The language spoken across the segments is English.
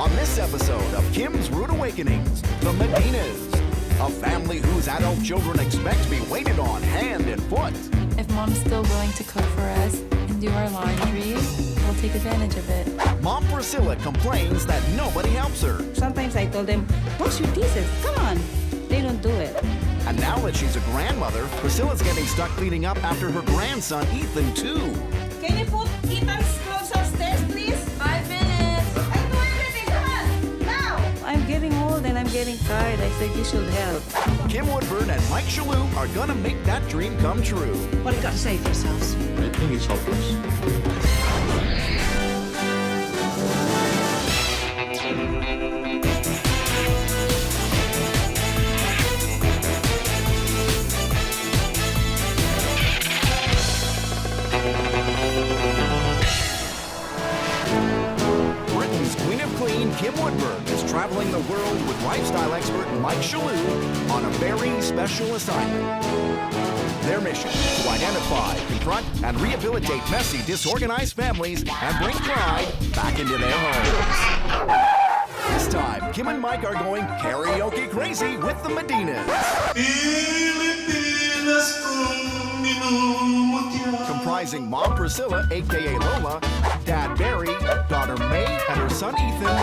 On this episode of Kim's Rude Awakenings, the Medinas, a family whose adult children expect to be waited on hand and foot. If Mom's still willing to cook for us and do our laundry, we'll take advantage of it. Mom Priscilla complains that nobody helps her. Sometimes I told them, wash your dishes, come on. They don't do it. And now that she's a grandmother, Priscilla's getting stuck cleaning up after her grandson, Ethan, too. Can you put Ethan's clothes upstairs, please? 5 minutes. I'll do everything, come on, now. I'm getting old and I'm getting tired. I said you should help. Kim Woodburn and Mike Shalhoub are gonna make that dream come true. What have you got to say for yourselves? I think it's hopeless. Britain's Queen of Clean, Kim Woodburn, is traveling the world with lifestyle expert Mike Shalhoub on a very special assignment. Their mission, to identify, confront, and rehabilitate messy, disorganized families and bring pride back into their homes. This time, Kim and Mike are going karaoke crazy with the Medinas. Comprising Mom Priscilla, a.k.a. Lola, Dad Barry, daughter May, and her son Ethan,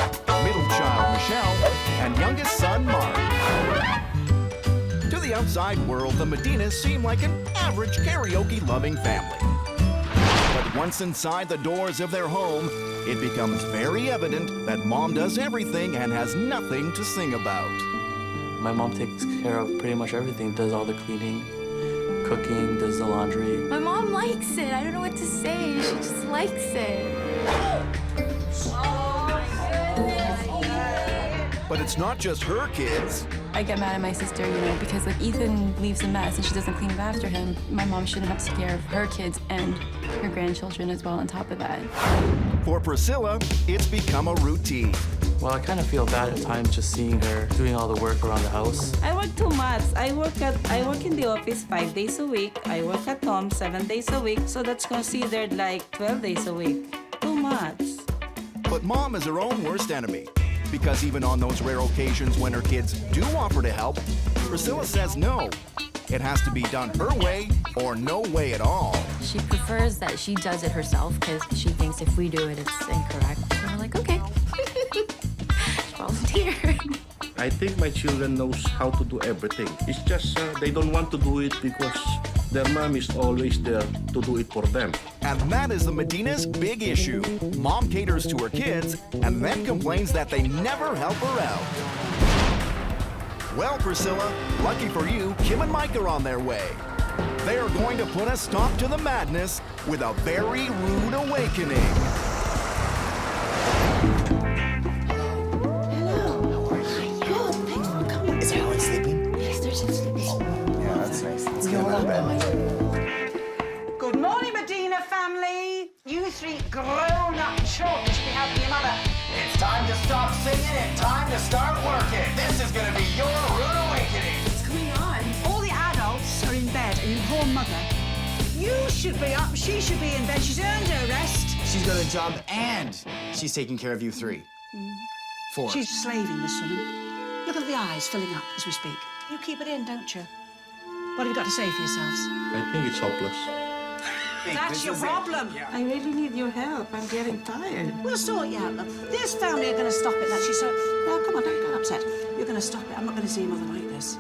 middle child Michelle, and youngest son Mark. To the outside world, the Medinas seem like an average karaoke-loving family. But once inside the doors of their home, it becomes very evident that Mom does everything and has nothing to sing about. My mom takes care of pretty much everything, does all the cleaning, cooking, does the laundry. My mom likes it. I don't know what to say. She just likes it. But it's not just her kids. I get mad at my sister, because if Ethan leaves a mess and she doesn't clean it after him, my mom shouldn't have to take care of her kids and her grandchildren as well on top of that. For Priscilla, it's become a routine. Well, I kind of feel bad at times just seeing her doing all the work around the house. I work too much. I work in the office 5 days a week. I work at home 7 days a week. So that's considered like 12 days a week. Too much. But Mom is her own worst enemy. Because even on those rare occasions when her kids do offer to help, Priscilla says no. It has to be done her way or no way at all. She prefers that she does it herself because she thinks if we do it, it's incorrect. So we're like, okay. Volunteer. I think my children knows how to do everything. It's just they don't want to do it because their mom is always there to do it for them. And that is the Medina's big issue. Mom caters to her kids and then complains that they never help her out. Well, Priscilla, lucky for you, Kim and Mike are on their way. They are going to put a stop to the madness with a very rude awakening. Is Helen sleeping? Yes, they're just sleeping. Yeah, that's nice. Let's get him out of bed. Good morning, Medina family. You three grown-up children should be helping your mother. It's time to stop singing and time to start working. This is gonna be your rude awakening. What's going on? All the adults are in bed and your poor mother. You should be up, she should be in bed. She's earned her rest. She's got a job and she's taking care of you three. 4. She's slaving, this woman. Look at the eyes filling up as we speak. You keep it in, don't you? What have you got to say for yourselves? I think it's hopeless. That's your problem. I really need your help. I'm getting tired. We'll sort you out, love. This family are going to stop it. That's so. No, come on, don't get upset. You're going to stop it. I'm not going to see your mother like this.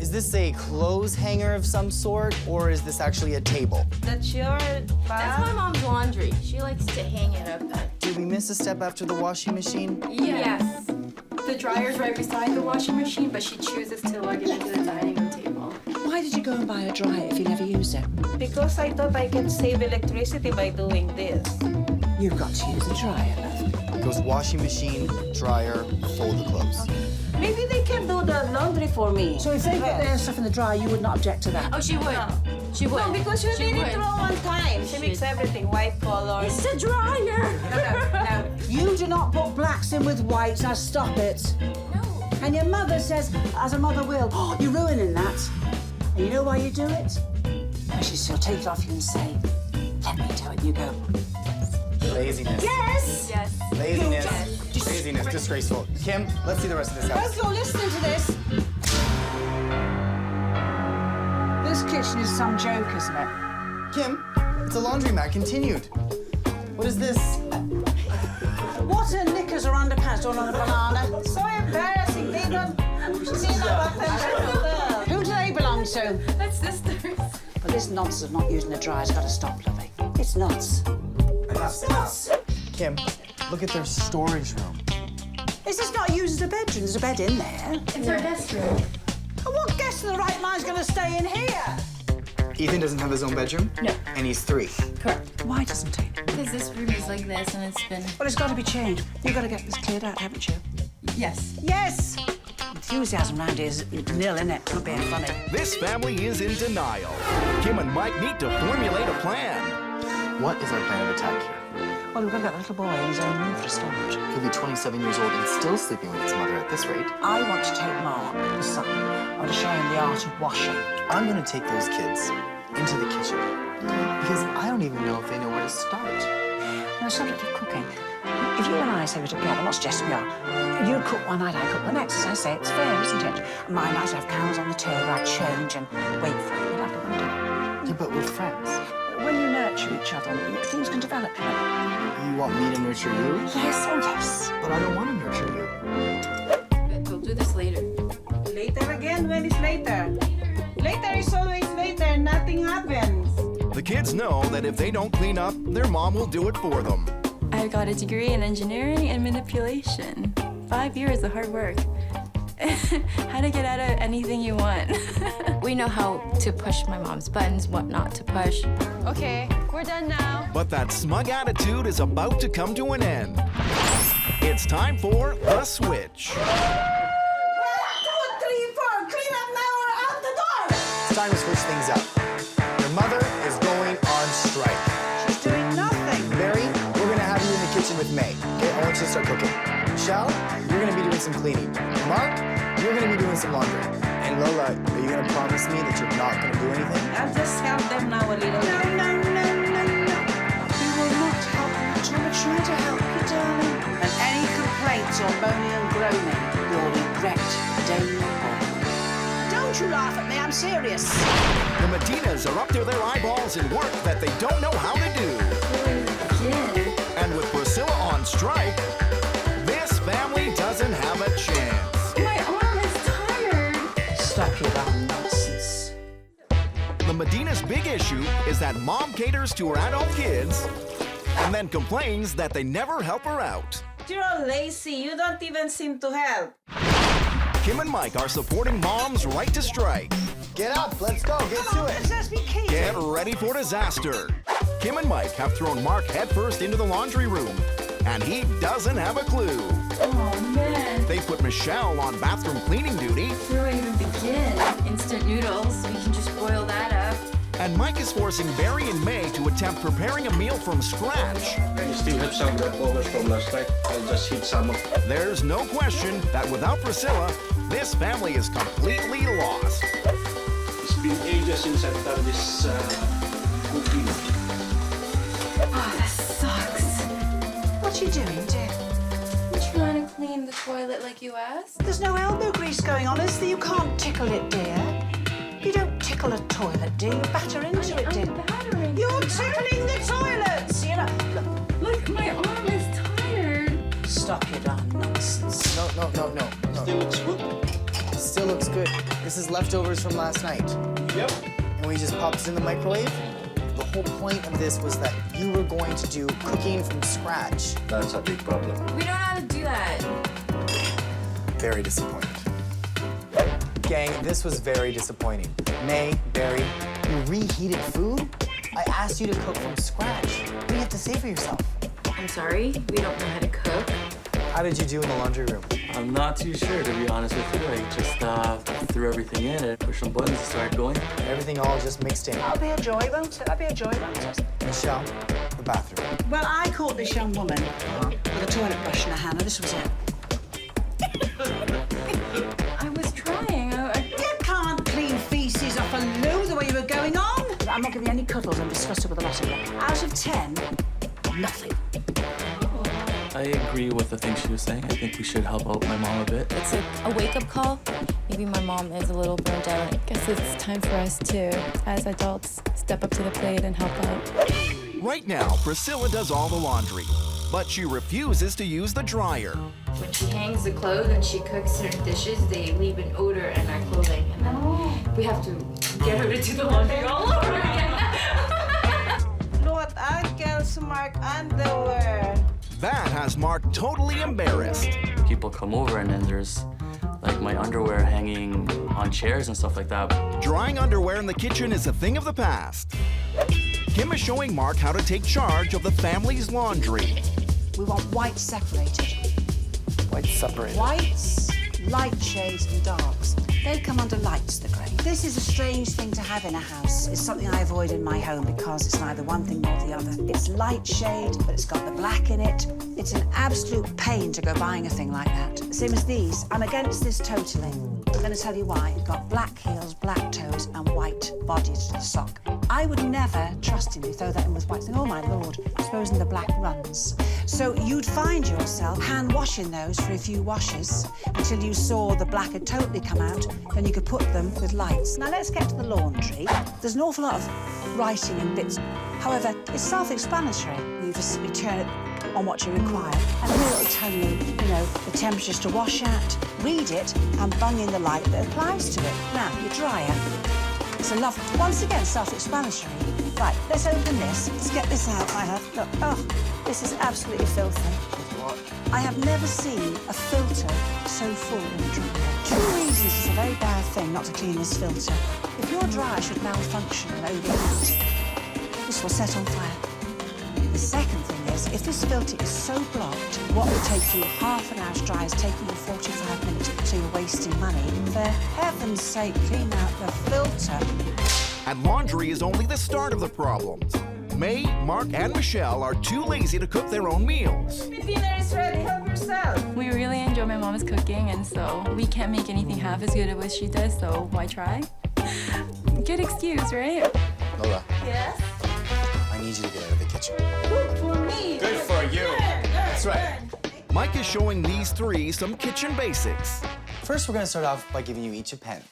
Is this a clothes hanger of some sort, or is this actually a table? That's your That's my mom's laundry. She likes to hang it up. Did we miss a step after the washing machine? Yes. The dryer's right beside the washing machine, but she chooses to lug it into the dining room table. Why did you go and buy a dryer if you never use it? Because I thought I could save electricity by doing this. You've got to use a dryer, love. It goes washing machine, dryer, fold the clothes. Maybe they can do the laundry for me. So if they get their stuff in the dryer, you would not object to that? Oh, she would. She would. No, because you She need it would. all on time. She makes everything white color. It's a dryer. No. You do not put blacks in with whites. Now stop it. No. And your mother says, as a mother will, oh, you're ruining that. And you know why you do it? Because she'll take it off you and say, let me do it. You go. Laziness. Yes. Yes. Laziness. Just Laziness. disgraceful. Kim, let's see the rest of this house. Both you're listening to this. This kitchen is some joke, isn't it? Kim, it's a laundromat continued. What is this? What are knickers or underpants all on a banana? So embarrassing. They don't see that up. Who do they belong to? That's sisters. But this nonsense of not using the dryer's got to stop, lovey. It's nuts. It's nuts. Kim, look at their storage room. Is this not used as a bedroom? There's a bed in there. It's our guest room. And what guest in the right mind's going to stay in here? Ethan doesn't have his own bedroom? No. And he's 3. Correct. Why doesn't he? Because this room is like this and it's been... Well, it's got to be changed. You've got to get this cleared out, haven't you? Yes. Yes! Enthusiasm around here is nil, innit? Not being funny. This family is in denial. Kim and Mike need to formulate a plan. What is our plan of attack here? Well, we've got that little boy in his own room for a start. He'll be 27 years old and still sleeping with his mother at this rate. I want to take Mark, the son. I want to show him the art of washing. I'm gonna take those kids into the kitchen because I don't even know if they know where to start. Now, subject of cooking. If you and I say we're together, not just we are. You cook one night, I cook the next. As I say, it's fair, isn't it? My night, I have candles on the table, I change and wait for it. We'll have to wonder. Yeah, but we're friends. When you nurture each other, things can develop, you know. You want me to nurture you? Yes, oh yes. But I don't want to nurture you. We'll do this later. Later again? When is later? Later is always later, nothing happens. The kids know that if they don't clean up, their mom will do it for them. I got a degree in engineering and manipulation. 5 years of hard work. How to get out of anything you want. We know how to push my mom's buttons, what not to push. Okay, we're done now. But that smug attitude is about to come to an end. It's time for the switch. 1, 2, 3, 4, clean up now or out the door! It's time to switch things up. Your mother is going on strike. She's doing nothing. Barry, we're gonna have you in the kitchen with May. Okay, I want you to start cooking. Michelle, you're gonna be doing some cleaning. Mark, you're gonna be doing some laundry. And Lola, are you gonna promise me that you're not gonna do anything? I'll just help them now a little. No, no, no, no, no. We will not help you. I'm trying to help you, darling. And any complaints or moaning and groaning, you'll regret the day you were born. Don't you laugh at me, I'm serious. The Medinas are up to their eyeballs in work that they don't know how to do. And with Priscilla on strike, this family doesn't have a chance. My arm is tired. Stop your damn nonsense. The Medina's big issue is that mom caters to her adult kids and then complains that they never help her out. You're all lazy. You don't even seem to help. Kim and Mike are supporting mom's right to strike. Get up, let's go, get to it. Let's be keen. Get ready for disaster. Kim and Mike have thrown Mark headfirst into the laundry room, and he doesn't have a clue. Oh, man. They put Michelle on bathroom cleaning duty, Where do I even begin? Instant noodles. We can just boil that up. and Mike is forcing Barry and May to attempt preparing a meal from scratch. I still have some leftovers from last night. I'll just heat some up. There's no question that without Priscilla, this family is completely lost. It's been ages since I've done this cooking. Oh, this sucks. What are you doing, dear? I'm trying to clean the toilet like you asked. There's no elbow grease going on, is there? You can't tickle it, dear. You don't tickle a toilet, do you? Batter into it, dear. Battering. You're tickling the toilets! You know, Look, my arm is tired. stop your darn nonsense. No. Still looks good. It still looks good. This is leftovers from last night. Yep. And we just popped it in the microwave. The whole point of this was that you were going to do cooking from scratch. That's a big problem. We don't know how to do that. Very disappointed. Gang, this was very disappointing. May, Barry, you reheated food? I asked you to cook from scratch. What do you have to say for yourself? I'm sorry, we don't know how to cook. How did you do in the laundry room? I'm not too sure, to be honest with you. I just threw everything in and pushed some buttons and started going. Everything all just mixed in. That'll be a joy, won't it? That'll be a joy, won't it? Michelle, the bathroom. Well, I caught this young woman with a toilet brush in her hand, and this was it. I was trying. You can't clean feces off a loo the way you were going on. I'm not giving you any cuddles. I'm disgusted with the lot of you. Out of 10, nothing. I agree with with the things she was saying. I think we should help out my mom a bit. It's like a wake-up call. Maybe my mom is a little burnt out. I guess it's time for us to, as adults, step up to the plate and help out. Right now, Priscilla does all the laundry, but she refuses to use the dryer. When she hangs the clothes and she cooks certain dishes, they leave an odor in our clothing. And then we have to get her to do the laundry all over again. Låt Uncle's Mark underwear. That has Mark totally embarrassed. People come over and then there's like my underwear hanging on chairs and stuff like that. Drying underwear in the kitchen is a thing of the past. Kim is showing Mark how to take charge of the family's laundry. We want white separated. White separated. Whites, light shades, and darks. They come under lights, the grey. This is a strange thing to have in a house. It's something I avoid in my home because it's neither one thing nor the other. It's light shade, but it's got the black in it. It's an absolute pain to go buying a thing like that. Same as these. I'm against this totally. I'm going to tell you why. It's got black heels, black toes, and white body to the sock. I would never, trustingly, throw that in with white, saying, oh my lord, supposing the black runs. So you'd find yourself hand washing those for a few washes until you saw the black had totally come out, then you could put them with lights. Now let's get to the laundry. There's an awful lot of writing and bits. However, it's self-explanatory. You just turn it on what you require, and here it'll tell you, the temperatures to wash at, read it, and bung in the light that applies to it. Now, your dryer. It's a love. Once again, self-explanatory. Right, let's open this. Let's get this out, I have. Look, oh, this is absolutely filthy. I have never seen a filter so full in a dryer. 2 reasons it's a very bad thing not to clean this filter. If your dryer should malfunction and overheat, this will set on fire. The second thing is, if this filter is so blocked, what would take you half an hour's dry is taking you 45 minutes, so you're wasting money. For heaven's sake, clean out the filter. And laundry is only the start of the problems. May, Mark, and Michelle are too lazy to cook their own meals. Dinner is ready, help yourself. We really enjoy my mom's cooking, and so we can't make anything half as good as what she does, so why try? Good excuse, right? Lola, Yes? I need you to get out of the kitchen. Good for me. Good for you. That's right. Mike is showing these three some kitchen basics. First, we're gonna start off by giving you each a pen.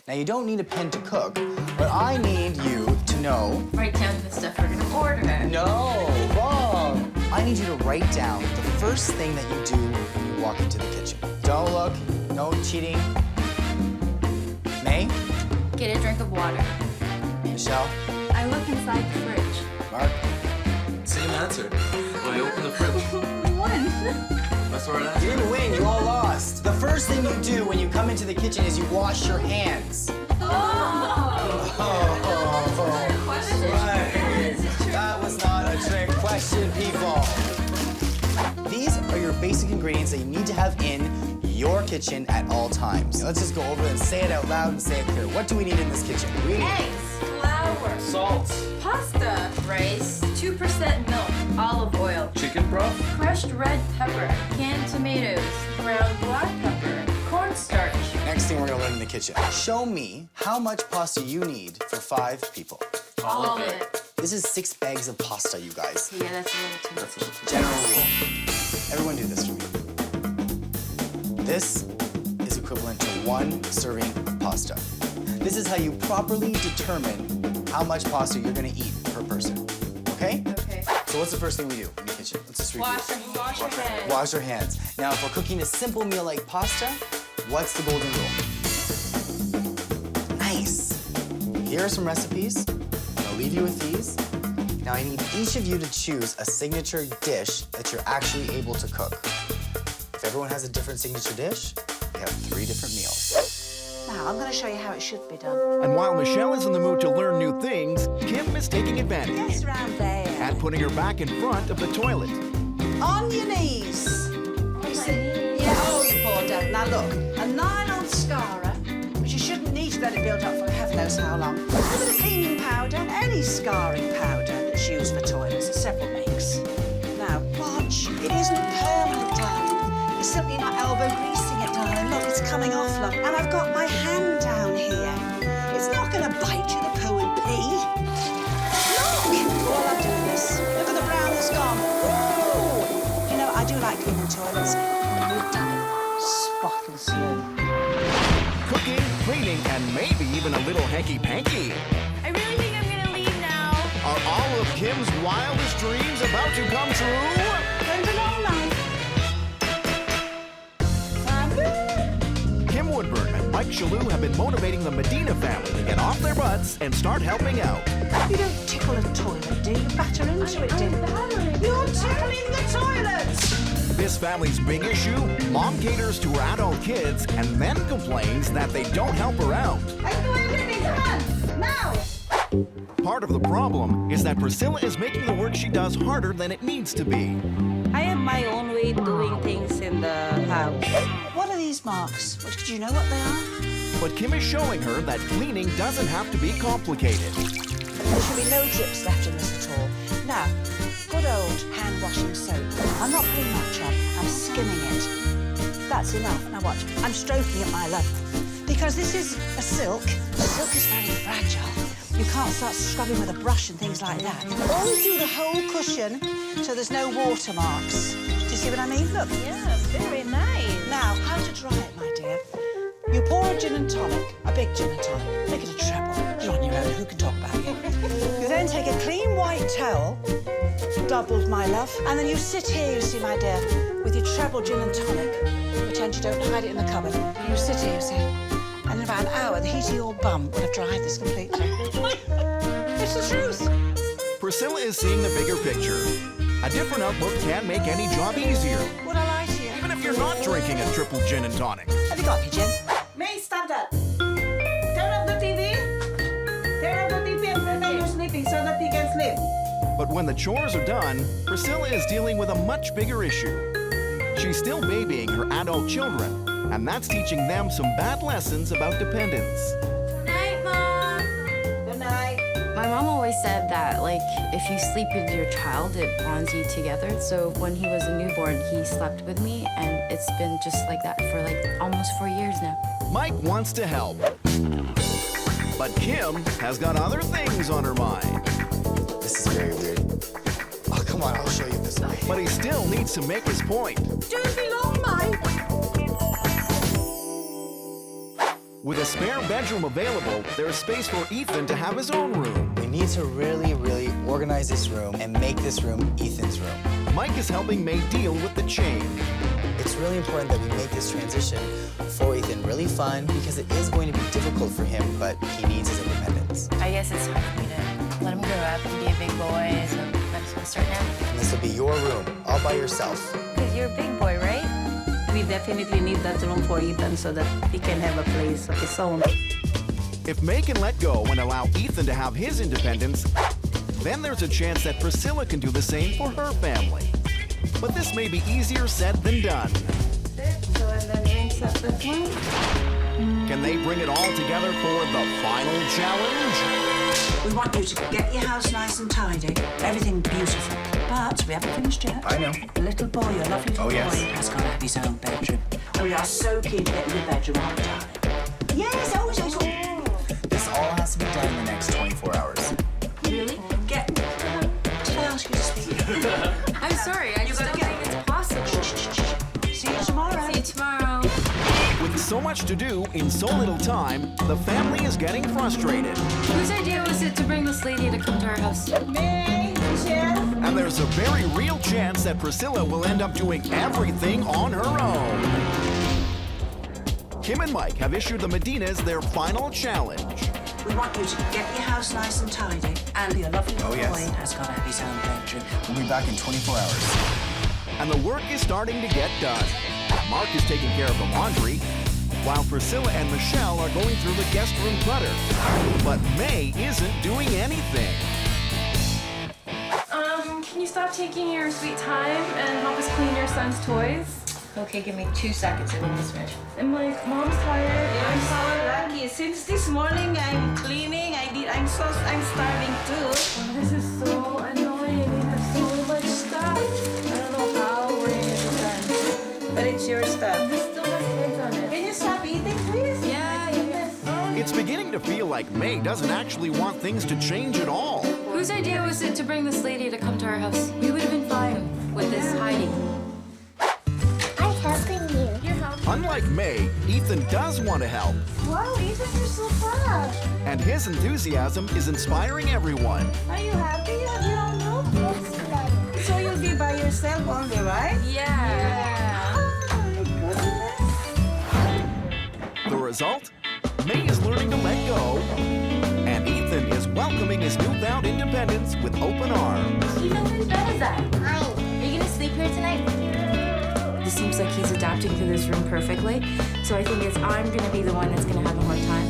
Now, you don't need a pen to cook, but I need you to know... Write down the stuff we're gonna order. No, wrong. I need you to write down the first thing that you do when you walk into the kitchen. Don't look, no cheating. May? Get a drink of water. Michelle? I look inside the fridge. Mark? Same answer. Well, you open the fridge. We won. That's what I You didn't win, you all lost. The first thing you do when you come into the kitchen is you wash your hands. That was not a trick question, people. These are your basic ingredients that you need to have in your kitchen at all times. Now, let's just go over and say it out loud and say it clear. What do we need in this kitchen? We need Eggs, flour, Salt. pasta, rice, 2% milk, olive oil, Chicken broth. crushed red pepper, canned tomatoes, ground black pepper, cornstarch. Next thing we're gonna learn in the kitchen. Show me how much pasta you need for 5 people. All of it. This is 6 bags of pasta, you guys. Yeah, that's a little too much. General rule. Everyone do this for me. This is equivalent to 1 serving of pasta. This is how you properly determine how much pasta you're gonna eat per person. Okay? Okay. So what's the first thing we do in the kitchen? Let's just review. Wash your hands. Wash our hands. Now, if we're cooking a simple meal like pasta, what's the golden rule? Nice. Here are some recipes. I'll leave you with these. Now, I need each of you to choose a signature dish that you're actually able to cook. If everyone has a different signature dish, we have 3 different meals. Now, I'm going to show you how it should be done. And while Michelle is in the mood to learn new things, Kim is taking advantage Yes, round there. and putting her back in front of the toilet. On your knees. You see? Yeah, oh, you poor devil. Now look, a nylon scarer, which you shouldn't need to let it build up for heaven knows how long. A bit of cleaning powder, any scarring powder that's used for toilets, there's several makes. Now, watch. It isn't permanent, darling. It's simply not elbow greasing it, darling. Look, it's coming off, look. And I've got my hand down here. It's not going to bite you, the poo and pee. Look! All I'm doing is, look at the brown that's gone. Ooh! You know, I do like cleaning toilets, and you've done it spotlessly. Cooking, cleaning, and maybe even a little hanky-panky. I really think I'm gonna leave now. Are all of Kim's wildest dreams about to come true? Spend a long night. Kim Woodburn and Mike Shalhoub have been motivating the Medina family to get off their butts and start helping out. You don't tickle a toilet, do you? Batter into it, do you? You're tickling the toilets! This family's big issue, mom caters to her adult kids and then complains that they don't help her out. I do everything, come on, now! Part of the problem is that Priscilla is making the work she does harder than it needs to be. I have my own way of doing things in the house. What are these marks? Do you know what they are? But Kim is showing her that cleaning doesn't have to be complicated. There should be no drips left in this at all. Now, good old hand-washing soap. I'm not putting much on, I'm skimming it. That's enough. Now watch, I'm stroking it, my love. Because this is a silk. Silk is very fragile. You can't start scrubbing with a brush and things like that. Always do the whole cushion so there's no watermarks. Do you see what I mean? Look. Yeah, very nice. Now, how to dry it, my dear. You pour a gin and tonic, a big gin and tonic. Make it a treble. You're on your own, who can talk about you? You then take a clean white towel, doubled, my love, and then you sit here, you see, my dear, with your treble gin and tonic. Pretend you don't hide it in the cupboard. You sit here, you see, and in about an hour, the heat of your bum will have dried this completely. It's the truth. Priscilla is seeing the bigger picture. A different outlook can make any job easier, Would I lie to you? even if you're not drinking a triple gin and tonic. Have you got me, Jim? May, stop that. Turn off the TV. Turn off the TV and pretend you're sleeping so that you can sleep. But when the chores are done, Priscilla is dealing with a much bigger issue. She's still babying her adult children, and that's teaching them some bad lessons about dependence. Night, Mom. Good night. My mom always said that, like, if you sleep with your child, it bonds you together. So when he was a newborn, he slept with me, and it's been just like that for, like, almost 4 years now. Mike wants to help, but Kim has got other things on her mind. This is very weird. Oh, come on, I'll show you this way. But he still needs to make his point. Don't be long, Mike. With a spare bedroom available, there's space for Ethan to have his own room. We need to really, really organize this room and make this room Ethan's room. Mike is helping May deal with the change. It's really important that we make this transition for Ethan really fun because it is going to be difficult for him, but he needs his independence. I guess it's hard for me to let him grow up and be a big boy, so I just want to start now. And this will be your room, all by yourself. Because you're a big boy, right? We definitely need that room for Ethan so that he can have a place of his own. If May can let go and allow Ethan to have his independence, then there's a chance that Priscilla can do the same for her family. But this may be easier said than done. So, and then insert this one. Can they bring it all together for the final challenge? We want you to get your house nice and tidy, everything beautiful. But we haven't finished yet. I know. The little boy, your lovely little Oh, yes. boy, has got to have his own bedroom. And we are so keen to get in your bedroom, aren't we, darling? Yes, always. This all has to be done in the next 24 hours. Really? Get. Did I ask you to speak? I'm sorry, I just don't think it's possible. See you tomorrow. See you tomorrow. With so much to do in so little time, the family is getting frustrated. Whose idea was it to bring this lady to come to our house? May, Michelle. And there's a very real chance that Priscilla will end up doing everything on her own. Kim and Mike have issued the Medinas their final challenge. We want you to get your house nice and tidy. And your lovely little Oh, yes. boy has got to have his own bedroom. We'll be back in 24 hours. And the work is starting to get done. Mark is taking care of the laundry, while Priscilla and Michelle are going through the guest room clutter. But May isn't doing anything. Can you stop taking your sweet time and help us clean your son's toys? Okay, give me 2 seconds and then this finish. I'm like, Mom's tired. I'm so lucky. Since this morning I'm cleaning. I'm starving too. Oh, this is so annoying. We have so much stuff. I don't know how we're gonna get this done. But it's your stuff. This still has kids on it. Can you stop eating, please? Yeah, yes. It's beginning to feel like May doesn't actually want things to change at all. Whose idea was it to bring this lady to come to our house? We would have been fine with this hiding. Unlike May, Ethan does want to help, Wow, Ethan, you're so fast. and his enthusiasm is inspiring everyone. Are you happy? Have your own room? So you'll be by yourself only, right? Yeah. Oh my goodness. The result? May is learning to let go, and Ethan is welcoming his newfound independence with open arms. Ethan, whose bed is that? Mine. Are you gonna sleep here tonight? It seems like he's adapting to this room perfectly. So I think I'm gonna be the one that's gonna have a hard time.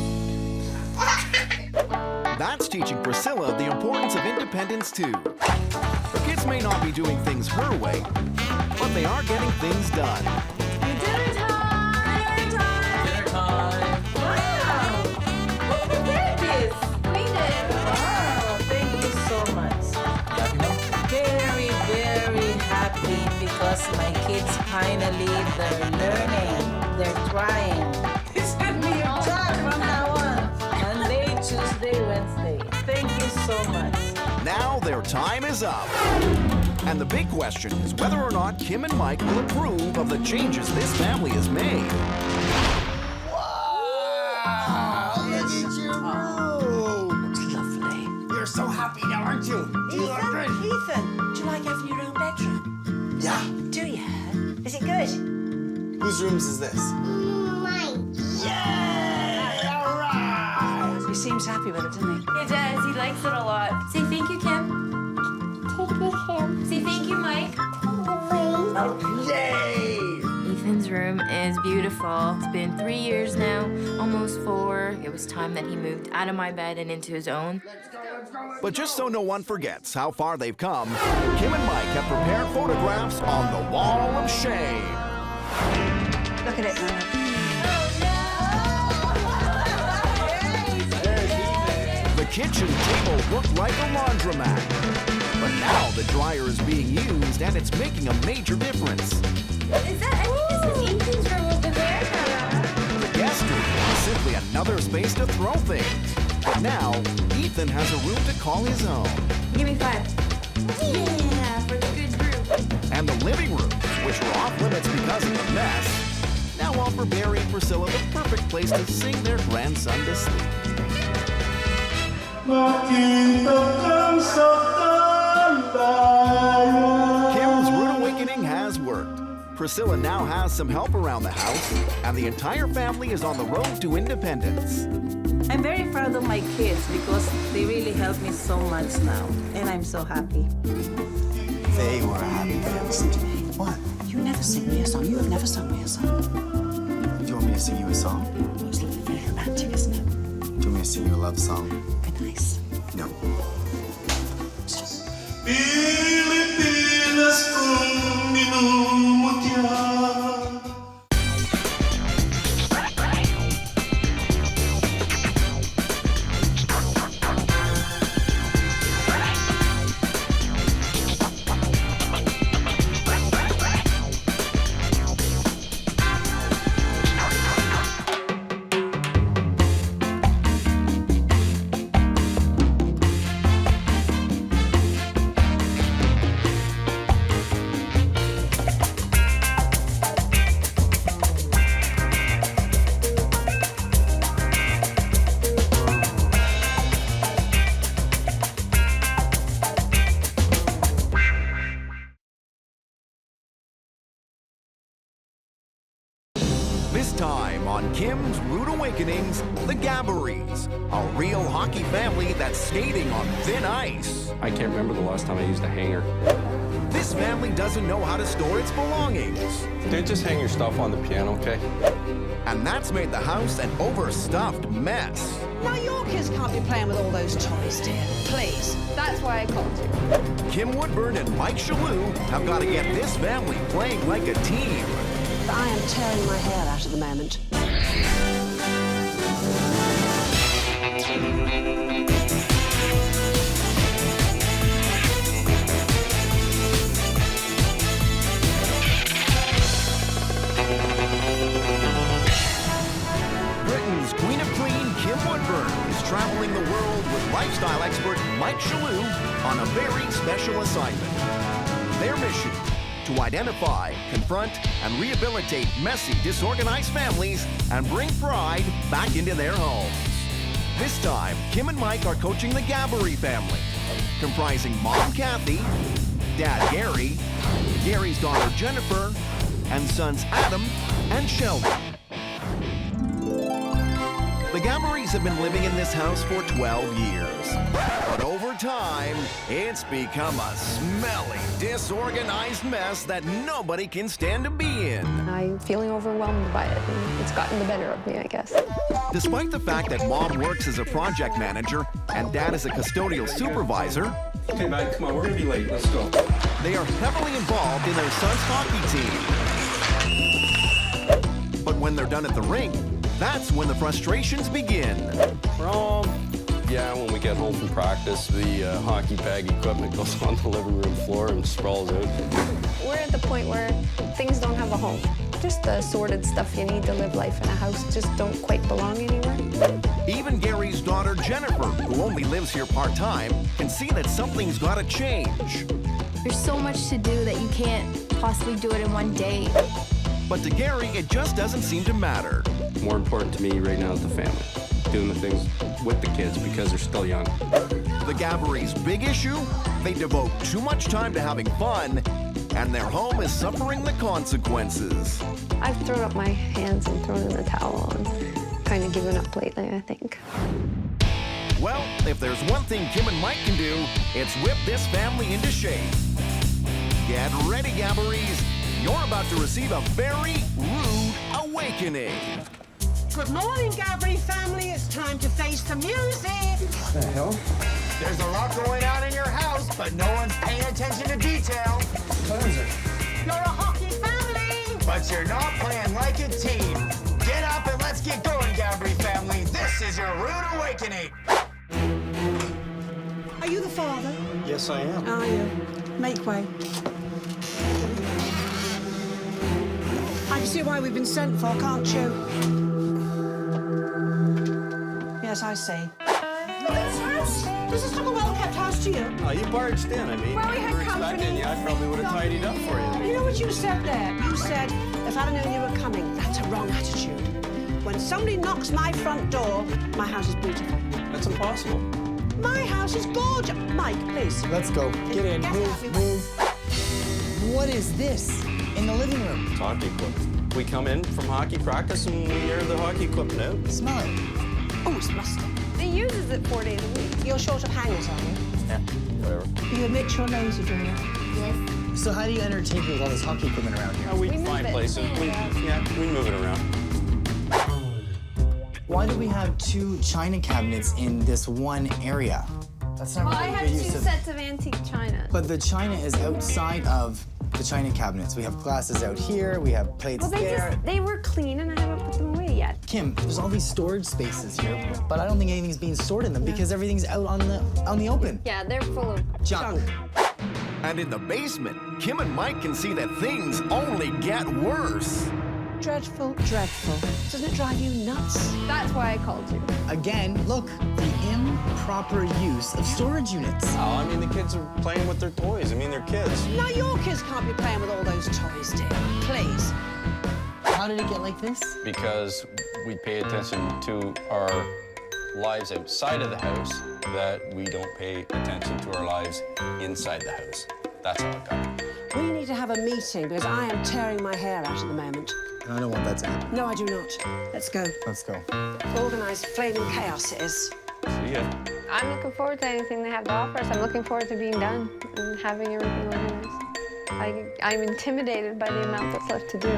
That's teaching Priscilla the importance of independence too. Her kids may not be doing things her way, but they are getting things done. Dinner time! Dinner time! Dinner time. Wow. Who prepared this? We did. Wow, thank you so much. Happy, Mom? Very, very happy because my kids finally, they're learning, they're trying. This should be your job from now on. Monday, Tuesday, Wednesday. Thank you so much. Now their time is up. And the big question is whether or not Kim and Mike will approve of the changes this family has made. Wow! Look at your room! It's lovely. You're so happy now, aren't you? You look good. Ethan, do you like having your own bedroom? Yeah. Do you? Is it good? Whose rooms is this? Yay! All right! He seems happy with it, doesn't he? He does. He likes it a lot. Say thank you, Kim. Thank you, Kim. Say thank you, Mike. Yay! Ethan's room is beautiful. It's been 3 years now, almost 4. It was time that he moved out of my bed and into his own. But just so no one forgets how far they've come, Kim and Mike have prepared photographs on the wall of shame. Look at it, Mama. The kitchen table looked like a laundromat. But now the dryer is being used and it's making a major difference. Is that, I think this is Ethan's room over there. The guest room is simply another space to throw things. But now, Ethan has a room to call his own. Give me 5. Yeah, for the good group. And the living rooms, which were off limits because of the mess, now offer Barry and Priscilla the perfect place to sing their grandson to sleep. Kim's Rude Awakening has worked. Priscilla now has some help around the house, and the entire family is on the road to independence. I'm very proud of my kids because they really help me so much now, and I'm so happy. They were happy. Listen to me. What? You never sing me a song. You have never sung me a song. Do you want me to sing you a song? Oh, it's very romantic, isn't it? Do you want me to sing you a love song? Be nice. No. Pilipinas kong minumutya. This time on Kim's Rude Awakenings, the Gabries, a real hockey family that's skating on thin ice. I can't remember the last time I used a hanger. This family doesn't know how to store its belongings. Don't just hang your stuff on the piano, okay? And that's made the house an overstuffed mess. Now your kids can't be playing with all those toys, dear. Please. That's why I called you. Kim Woodburn and Mike Shalhoub have got to get this family playing like a team. I am tearing my hair out at the moment. Britain's Queen of Clean, Kim Woodburn, is traveling the world with lifestyle expert Mike Shalhoub on a very special assignment. Their mission, to identify, confront, and rehabilitate messy, disorganized families and bring pride back into their homes. This time, Kim and Mike are coaching the Gabries family, comprising Mom Kathy, Dad Gary, Gary's daughter Jennifer, and sons Adam and Sheldon. The Gabries have been living in this house for 12 years. But over time, it's become a smelly, disorganized mess that nobody can stand to be in. I'm feeling overwhelmed by it, and it's gotten the better of me, I guess. Despite the fact that Mom works as a project manager and Dad is a custodial supervisor, Okay, man, come on, we're gonna be late. Let's go. they are heavily involved in their son's hockey team. But when they're done at the rink, that's when the frustrations begin. Yeah, when we get home from practice, the hockey bag equipment goes on the living room floor and sprawls out. We're at the point where things don't have a home. Just the assorted stuff you need to live life in a house just don't quite belong anywhere. Even Gary's daughter Jennifer, who only lives here part-time, can see that something's gotta change. There's so much to do that you can't possibly do it in one day. But to Gary, it just doesn't seem to matter. More important to me right now is the family. Doing the things with the kids because they're still young. The Gabries' big issue? They devote too much time to having fun, and their home is suffering the consequences. I've thrown up my hands and thrown in the towel and kind of given up lately, I think. Well, if there's one thing Kim and Mike can do, it's whip this family into shape. Get ready, Gabries. You're about to receive a very rude awakening. Good morning, Gabries family. It's time to face the music. What the hell? There's a lot going on in your house, but no one's paying attention to detail. What is it? You're a hockey family. But you're not playing like a team. Get up and let's get going, Gabries family. This is your rude awakening. Are you the father? Yes, I am. Are you? Make way. I can see why we've been sent for, can't you? Yes, I see. Look at this house. Does this look a well-kept house to you? Oh, you barged in. I mean, Well, we had company. I probably would have tidied up for you. You know what you said there? You said, if I'd have known you were coming. That's a wrong attitude. When somebody knocks my front door, my house is beautiful. That's impossible. My house is gorgeous. Mike, please. Let's go. Get in. Get Move, out. move. What is this in the living room? It's hockey equipment. We come in from hockey practice and we air the hockey equipment out. Smell it. Oh, it's musty. He uses it 4 days a week. You're short of hangers, are you? Yeah, whatever. You admit you're lazy, do you? Yes. So how do you entertain with all this hockey equipment around here? We move find it. places. We move it around. Why do we have 2 china cabinets in this one area? That's not Well, I really have good 2 use of... sets of antique china. But the china is outside of the china cabinets. We have glasses out here, we have plates Well, they were clean and I haven't put them away yet. Kim, there's all these storage spaces here, but I don't think anything's being stored in them because everything's out on the open. Yeah, they're full of Junk. And in the basement, Kim and Mike can see that things only get worse. Dreadful, dreadful. Doesn't it drive you nuts? That's why I called you. Again, look, the improper use of storage units. Oh, I mean, the kids are playing with their toys. I mean, they're kids. Now, your kids can't be playing with all those toys, dear. Please. How did it get like this? Because we pay attention to our lives outside of the house, that we don't pay attention to our lives inside the house. That's how it got. We need to have a meeting because I am tearing my hair out at the moment. I don't want that to happen. No, I do not. Let's go. Let's go. Organised flaming chaos it is. See ya. I'm looking forward to anything they have to offer us. I'm looking forward to being done and having everything organized. I'm intimidated by the amount that's left to do.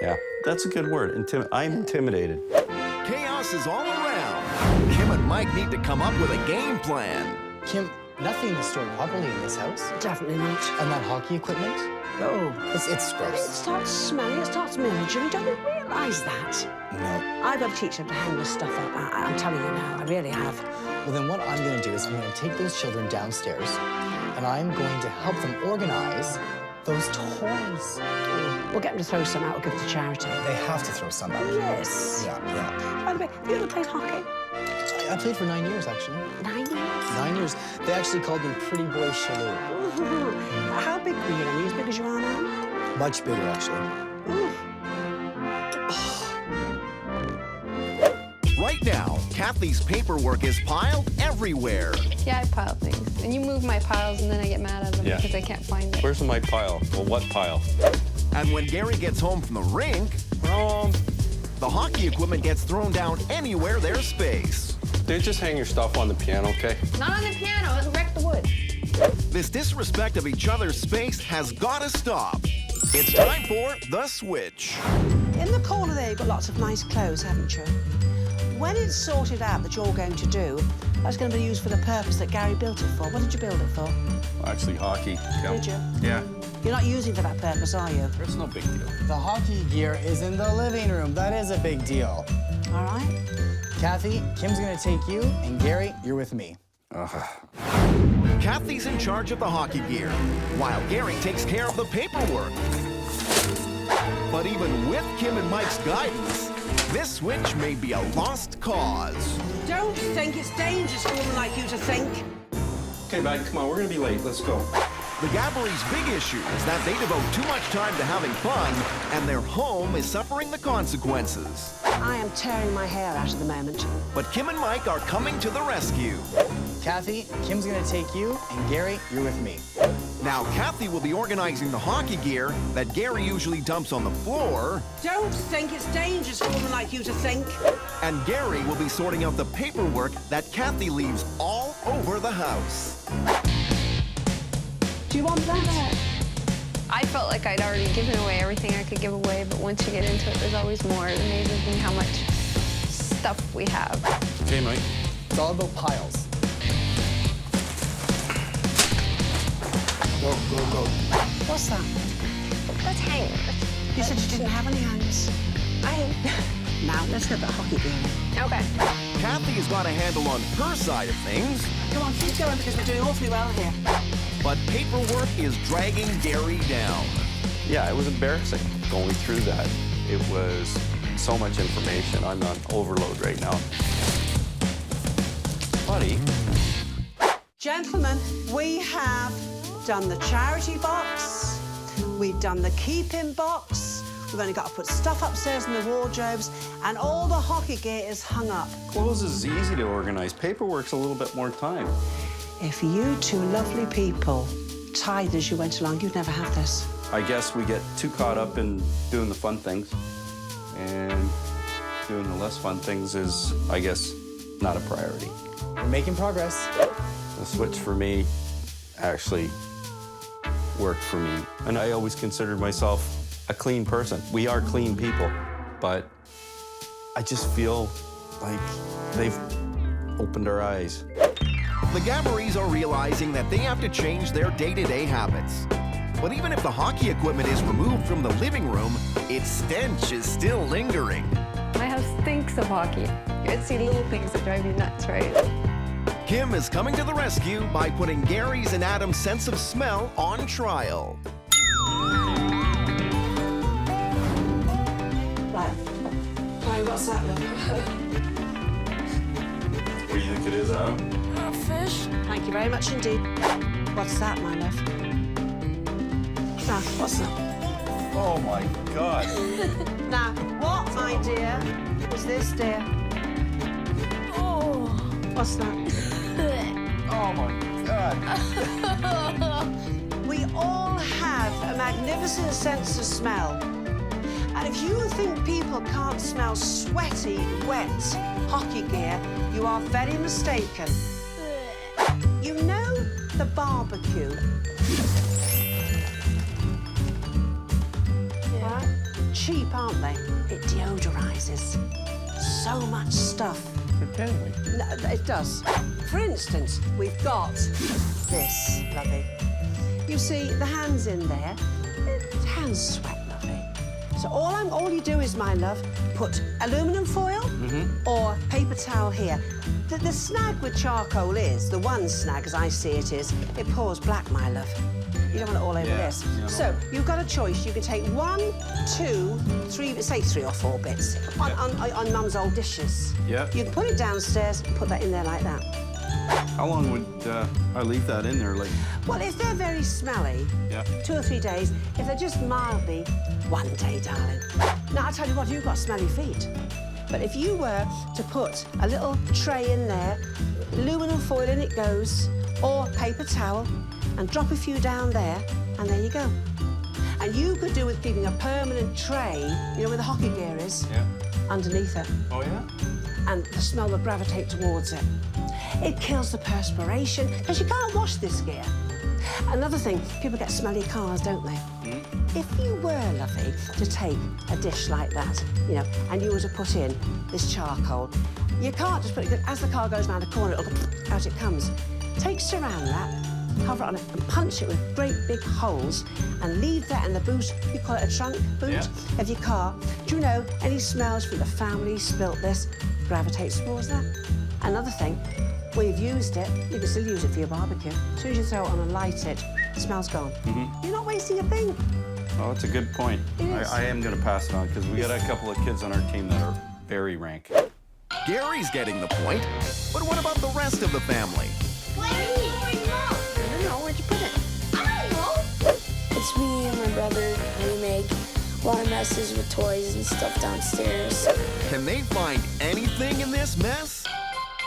Yeah, that's a good word. I'm intimidated. Chaos is all around. Kim and Mike need to come up with a game plan. Kim, nothing is stored properly in this house. Definitely not. And that hockey equipment? Oh. It's It gross. starts smelling, it starts mildew. Don't you realise that? No. I've got to teach them to hang this stuff up. I'm telling you now, I really have. Well, then what I'm going to do is I'm going to take those children downstairs and I'm going to help them organize Those toys. We'll get them to throw some out or give it to charity. They have to throw some out. Yes. Yeah. By the way, have you ever played hockey? I played for 9 years, actually. 9 years? 9 years. They actually called me Pretty Boy Chalou. How big were you then? Are you as big as you are now? Much bigger, actually. Right now, Kathy's paperwork is piled everywhere. Yeah, I pile things. And you move my piles and then I get mad at them Yeah. because I can't find it. Where's my pile? Well, what pile? And when Gary gets home from the rink, the hockey equipment gets thrown down anywhere there's space. Dude, just hang your stuff on the piano, okay? Not on the piano, it'll wreck the wood. This disrespect of each other's space has got to stop. It's time for The Switch. In the corner there, you've got lots of nice clothes, haven't you? When it's sorted out that you're going to do, that's going to be used for the purpose that Gary built it for. What did you build it for? Actually, hockey. Did you? Yeah. You're not using it for that purpose, are you? It's no big deal. The hockey gear is in the living room. That is a big deal. All right. Kathy, Kim's gonna take you, and Gary, you're with me. Kathy's in charge of the hockey gear, while Gary takes care of the paperwork. But even with Kim and Mike's guidance, this switch may be a lost cause. Don't think it's dangerous for a woman like you to think. Okay, bud, come on, we're gonna be late. Let's go. The Gabries' big issue is that they devote too much time to having fun, and their home is suffering the consequences. I am tearing my hair out at the moment. But Kim and Mike are coming to the rescue. Kathy, Kim's gonna take you, and Gary, you're with me. Now, Kathy will be organizing the hockey gear that Gary usually dumps on the floor. Don't think it's dangerous for a woman like you to think. And Gary will be sorting out the paperwork that Kathy leaves all over the house. Do you want that? I felt like I'd already given away everything I could give away, but once you get into it, there's always more. It amazes me how much stuff we have. Okay, Mike. It's all about piles. Go. What's that? That's hangers. You said you didn't have any hands. Now, let's get the hockey gear. Okay. Kathy has got a handle on her side of things, Come on, keep going because we're doing awfully well here. but paperwork is dragging Gary down. Yeah, it was embarrassing going through that. It was so much information. I'm on overload right now. Buddy. Gentlemen, we have done the charity box. We've done the keep-in box. We've only got to put stuff upstairs in the wardrobes, and all the hockey gear is hung up. Clothes is easy to organize. Paperwork's a little bit more time. If you two lovely people tied as you went along, you'd never have this. I guess we get too caught up in doing the fun things, and doing the less fun things is, I guess, not a priority. We're making progress. The switch for me actually worked for me. And I always considered myself a clean person. We are clean people, but I just feel like they've opened our eyes. The Gabries are realizing that they have to change their day-to-day habits. But even if the hockey equipment is removed from the living room, its stench is still lingering. My house stinks of hockey. It's the little things that drive you nuts, right? Kim is coming to the rescue by putting Gary's and Adam's sense of smell on trial. Right, what's that, love? What do you think it is, Adam? A fish. Thank you very much indeed. What's that, my love? Now, what's that? Oh my God. Now, what, my dear, is this, dear? Oh. What's that? Oh my God. We all have a magnificent sense of smell. And if you think people can't smell sweaty, wet hockey gear, you are very mistaken. You know the barbecue? Right? Cheap, aren't they? It deodorizes. So much stuff. Can we? No, it does. For instance, we've got this, lovey. You see the hands in there? Hands sweat, lovey. So all you do is, my love, put aluminum foil or paper towel here. The snag with charcoal is, the one snag as I see it is, it pours black, my love. You don't want it all over this. Yeah, so you've got a choice. You can take 1, 2, 3, say 3 or 4 bits on Mum's old dishes. Yeah. You can put it downstairs and put that in there like that. How long would I leave that in there? Like, Well, if they're very smelly, yeah. 2 or 3 days. If they're just mildly, 1 day, darling. Now, I'll tell you what, you've got smelly feet. But if you were to put a little tray in there, aluminum foil in it goes, or paper towel, and drop a few down there, and there you go. And you could do with keeping a permanent tray, you know where the hockey gear is? Yeah. Underneath it. Oh, yeah? And the smell will gravitate towards it. It kills the perspiration, because you can't wash this gear. Another thing, people get smelly cars, don't they? If you were, lovey, to take a dish like that, you know, and you were to put in this charcoal, you can't just put it, as the car goes round the corner, it'll go, out it comes. Take Saran wrap, cover it on it, and punch it with great big holes, and leave that in the boot, you call it a trunk boot, of your car. Do you know, any smells from the family spilt this gravitates towards that? Another thing, when you've used it, you can still use it for your barbecue. As soon as you throw it on and light it, the smell's gone. You're not wasting a thing. Oh, that's a good point. I am going to pass it on, because we got a couple of kids on our team that are very rank. Gary's getting the point, but what about the rest of the family? I don't know. Where'd you put it? I don't know. It's me and my brother. We make a lot of messes with toys and stuff downstairs. Can they find anything in this mess?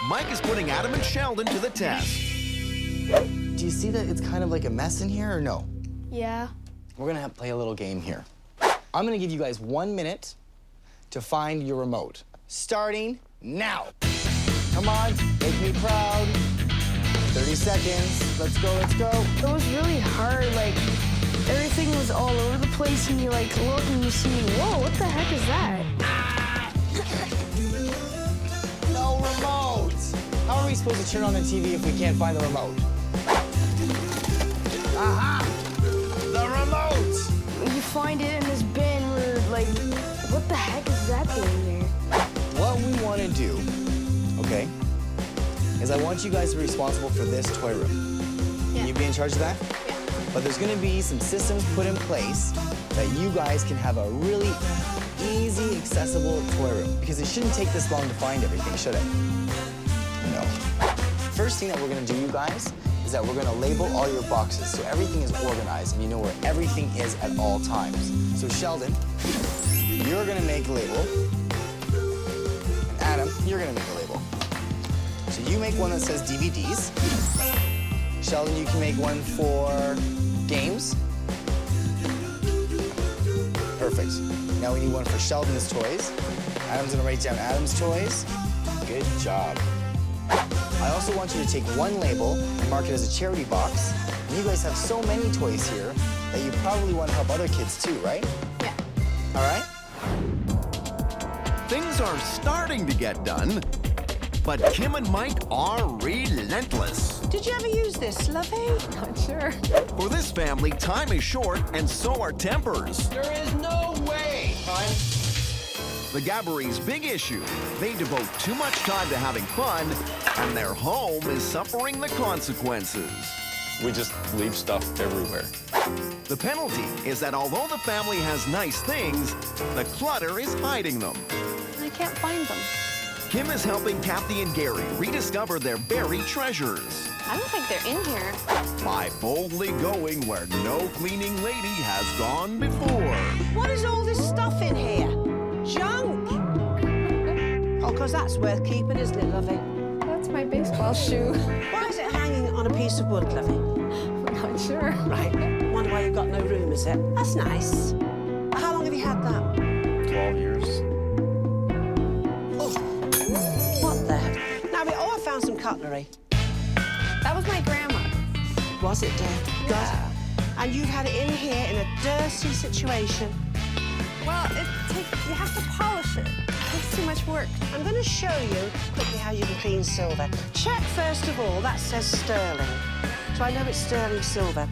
Mike is putting Adam and Sheldon to the test. Do you see that it's kind of like a mess in here, or no? Yeah. We're gonna play a little game here. I'm gonna give you guys 1 minute to find your remote. Starting now. Come on, make me proud. 30 seconds. Let's go, let's go. It was really hard. Like, everything was all over the place, and you like look and you see, whoa, what the heck is that? No remote. How are we supposed to turn on the TV if we can't find the remote? Aha! The remote! You find it in this bin where, like, what the heck is that doing there? What we want to do, okay, is I want you guys to be responsible for this toy room. Can you be in charge of that? Yeah. But there's going to be some systems put in place that you guys can have a really easy, accessible toy room. Because it shouldn't take this long to find everything, should it? No. First thing that we're going to do, you guys, is that we're going to label all your boxes so everything is organized and you know where everything is at all times. So Sheldon, you're going to make a label. And Adam, you're going to make a label. So you make one that says DVDs. Sheldon, you can make one for games. Perfect. Now we need one for Sheldon's toys. Adam's going to write down Adam's toys. Good job. I also want you to take one label and mark it as a charity box. And you guys have so many toys here that you probably want to help other kids too, right? Yeah. All right? Things are starting to get done, but Kim and Mike are relentless. Did you ever use this, lovey? Not sure. For this family, time is short, and so are tempers. There is no way, hon. The Gabries' big issue, they devote too much time to having fun, and their home is suffering the consequences. We just leave stuff everywhere. The penalty is that although the family has nice things, the clutter is hiding them. I can't find them. Kim is helping Kathy and Gary rediscover their buried treasures I don't think they're in here. by boldly going where no cleaning lady has gone before. What is all this stuff in here? Junk! Oh, because that's worth keeping, isn't it, lovey? That's my baseball shoe. Why is it hanging on a piece of wood, lovey? I'm not sure. Right. Wonder why you've got no room, is it? That's nice. How long have you had that? 12 years. Oh. What the heck? Now, I found some cutlery. That was my grandma. Was it, dear? Yeah. And you've had it in here in a dirty situation. Well, you have to polish it. It takes too much work. I'm going to show you quickly how you can clean silver. Check, first of all, that says sterling. So I know it's sterling silver.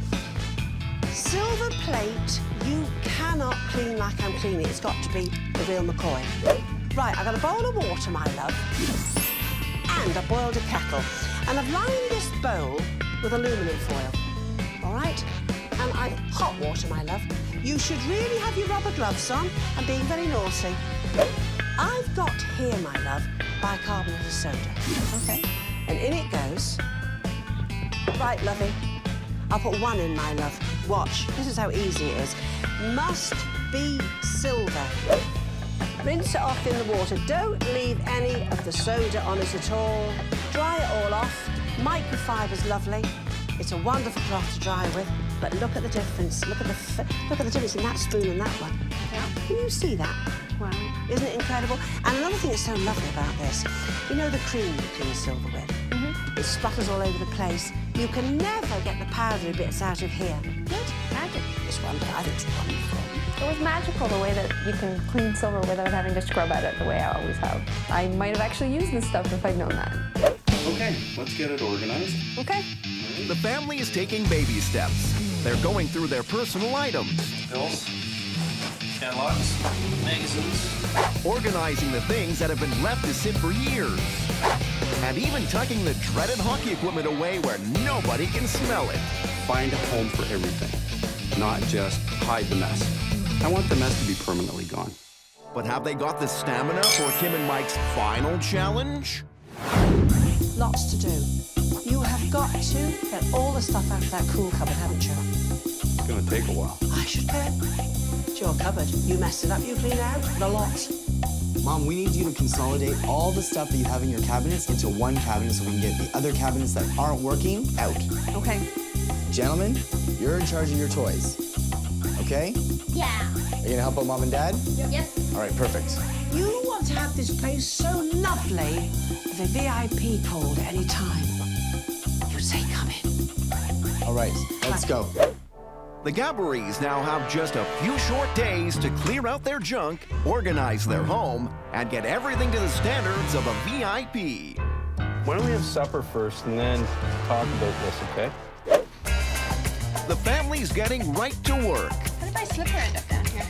Silver plate, you cannot clean like I'm cleaning. It's got to be the real McCoy. Right, I've got a bowl of water, my love. And I boiled a kettle. And I've lined this bowl with aluminum foil. All right? And I've hot water, my love. You should really have your rubber gloves on. I'm being very naughty. I've got here, my love, bicarbonate of soda. Okay. And in it goes. Right, lovey. I'll put one in, my love. Watch. This is how easy it is. Must be silver. Rinse it off in the water. Don't leave any of the soda on it at all. Dry it all off. Microfiber's lovely. It's a wonderful cloth to dry with. But look at the difference. Look at the difference in that spoon and that one. Yeah. Can you see that? Wow. Isn't it incredible? And another thing that's so lovely about this, you know the cream you clean silver with? It splatters all over the place. You can never get the powdery bits out of here. Good? Magic. It's wonderful. I think it's wonderful. It was magical the way that you can clean silver without having to scrub at it the way I always have. I might have actually used this stuff if I'd known that. Okay, let's get it organized. Okay. The family is taking baby steps. They're going through their personal items, Bills, catalogs, magazines. organizing the things that have been left to sit for years, and even tucking the dreaded hockey equipment away where nobody can smell it. Find a home for everything, not just hide the mess. I want the mess to be permanently gone. But have they got the stamina for Kim and Mike's final challenge? Lots to do. You have got to get all the stuff out of that cool cupboard, haven't you? It's gonna take a while. I should bet. It's your cupboard. You messed it up, you clean out the lot. Mom, we need you to consolidate all the stuff that you have in your cabinets into one cabinet so we can get the other cabinets that aren't working out. Okay. Gentlemen, you're in charge of your toys. Okay? Yeah. Are you gonna help out Mom and Dad? Yes. All right, perfect. You want to have this place so lovely that a VIP called at any time. You say come in. All right, let's go. The Gabries now have just a few short days to clear out their junk, organize their home, and get everything to the standards of a VIP. Why don't we have supper first and then talk about this, okay? The family's getting right to work. How did my slipper end up down here?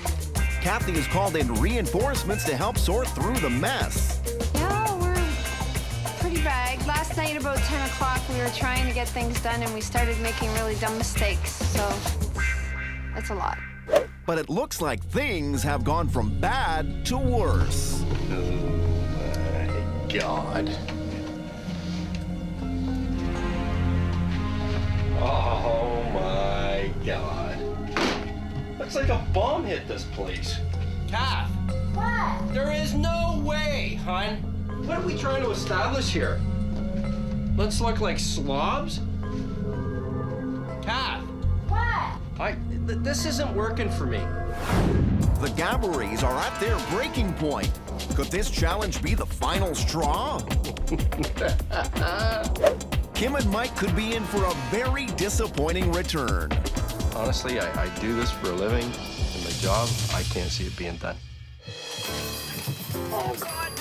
Kathy has called in reinforcements to help sort through the mess. Yeah, we're pretty bagged. Last night about 10 o'clock, we were trying to get things done and we started making really dumb mistakes, so that's a lot. But it looks like things have gone from bad to worse. Oh, my God. Oh, my God. Looks like a bomb hit this place. Kath! What? There is no way, hon. What are we trying to establish here? Let's look like slobs? Kath! What? This isn't working for me. The Gabries are at their breaking point. Could this challenge be the final straw? Kim and Mike could be in for a very disappointing return. Honestly, I do this for a living. In my job, I can't see it being done. Oh, God.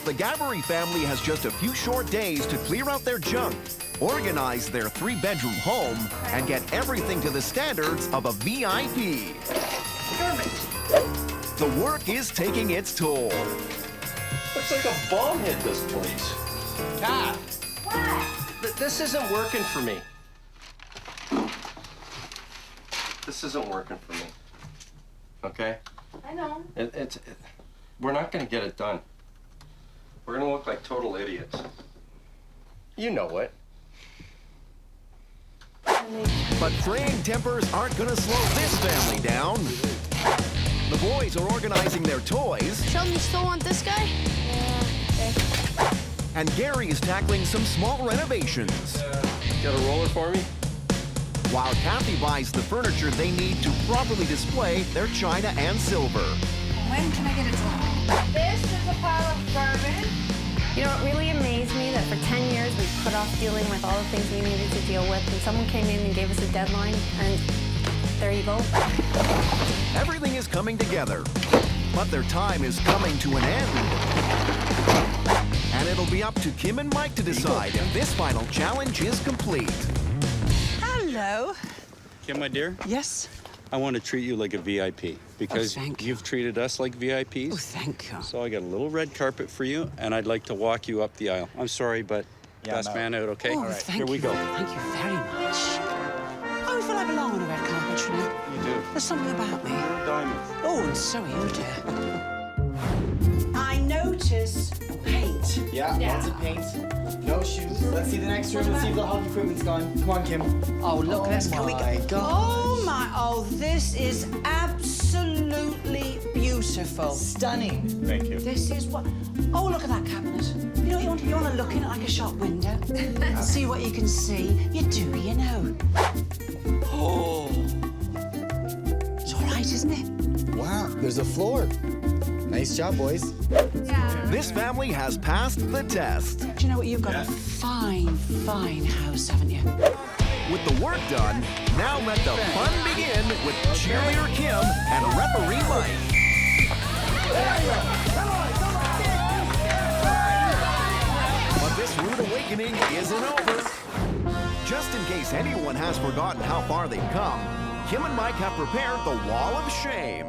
The Gabry family has just a few short days to clear out their junk, organize their 3-bedroom home, and get everything to the standards of a VIP. The work is taking its toll. Looks like a bomb hit this place. Kath! What? This isn't working for me. This isn't working for me. Okay? I know. We're not gonna get it done. We're gonna look like total idiots. You know it. But fraying tempers aren't gonna slow this family down. The boys are organizing their toys. Sheldon, you still want this guy? Yeah. Okay. And Gary is tackling some small renovations. Got a roller for me? While Kathy buys the furniture they need to properly display their china and silver. When can I get it done? This is a pile of garbage. You know, it really amazed me that for 10 years we put off dealing with all the things we needed to deal with, and someone came in and gave us a deadline, and there you go. Everything is coming together, but their time is coming to an end. And it'll be up to Kim and Mike to decide if this final challenge is complete. Hello. Kim, my dear, Yes. I want to treat you like a VIP because thank you. you've treated us like VIPs. Oh, thank you. So I got a little red carpet for you, and I'd like to walk you up the aisle. I'm sorry, but best man out, okay? Oh, All right, thank here we you. go. Thank you very much. I always feel I belong on a red carpet, There's something about me. Oh, and so are you, dear. I notice paint. Yeah, lots of paint. No shoes. Let's see the next room. Let's see if the hockey equipment's gone. Come on, Kim. Oh, look, let's go. My God. Oh, my. Oh, this is absolutely beautiful. Stunning. Thank you. This is what... Oh, look at that cabinet. You know, you want to look in it like a shop window. See what you can see. You do, you know. Oh. It's all right, isn't it? Wow, there's a floor. Nice job, boys. This family has passed the test. Do you know what? You've got a fine, fine house, haven't you? With the work done, now let the fun begin with cheerleader Kim and referee Mike. But this rude awakening isn't over. Just in case anyone has forgotten how far they've come, Kim and Mike have prepared the wall of shame.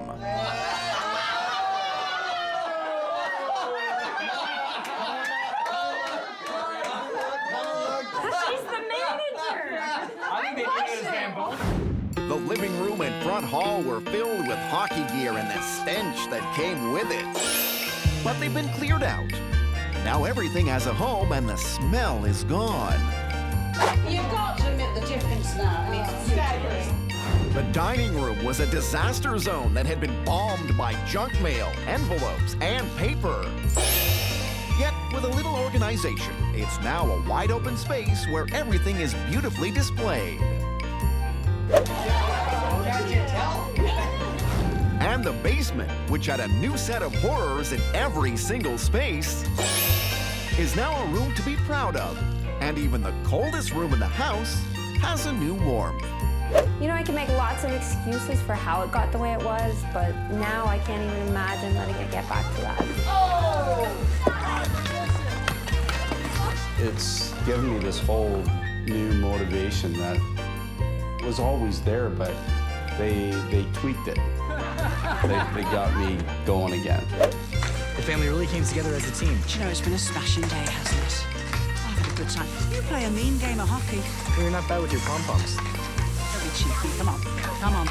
She's the manager. The living room and front hall were filled with hockey gear and the stench that came with it. But they've been cleared out. Now everything has a home and the smell is gone. You've got to admit the difference now. I mean, it's fabulous. The dining room was a disaster zone that had been bombed by junk mail, envelopes, and paper. Yet, with a little organization, it's now a wide open space where everything is beautifully displayed. And the basement, which had a new set of horrors in every single space, is now a room to be proud of. And even the coldest room in the house has a new warmth. You know, I can make lots of excuses for how it got the way it was, but now I can't even imagine letting it get back to that. It's given me this whole new motivation that was always there, but they tweaked it. They got me going again. The family really came together as a team. Do you know, it's been a smashing day, hasn't it? I've had a good time. You play a mean game of hockey. You're not bad with your pom-poms. Don't be cheeky. Come on. Come on.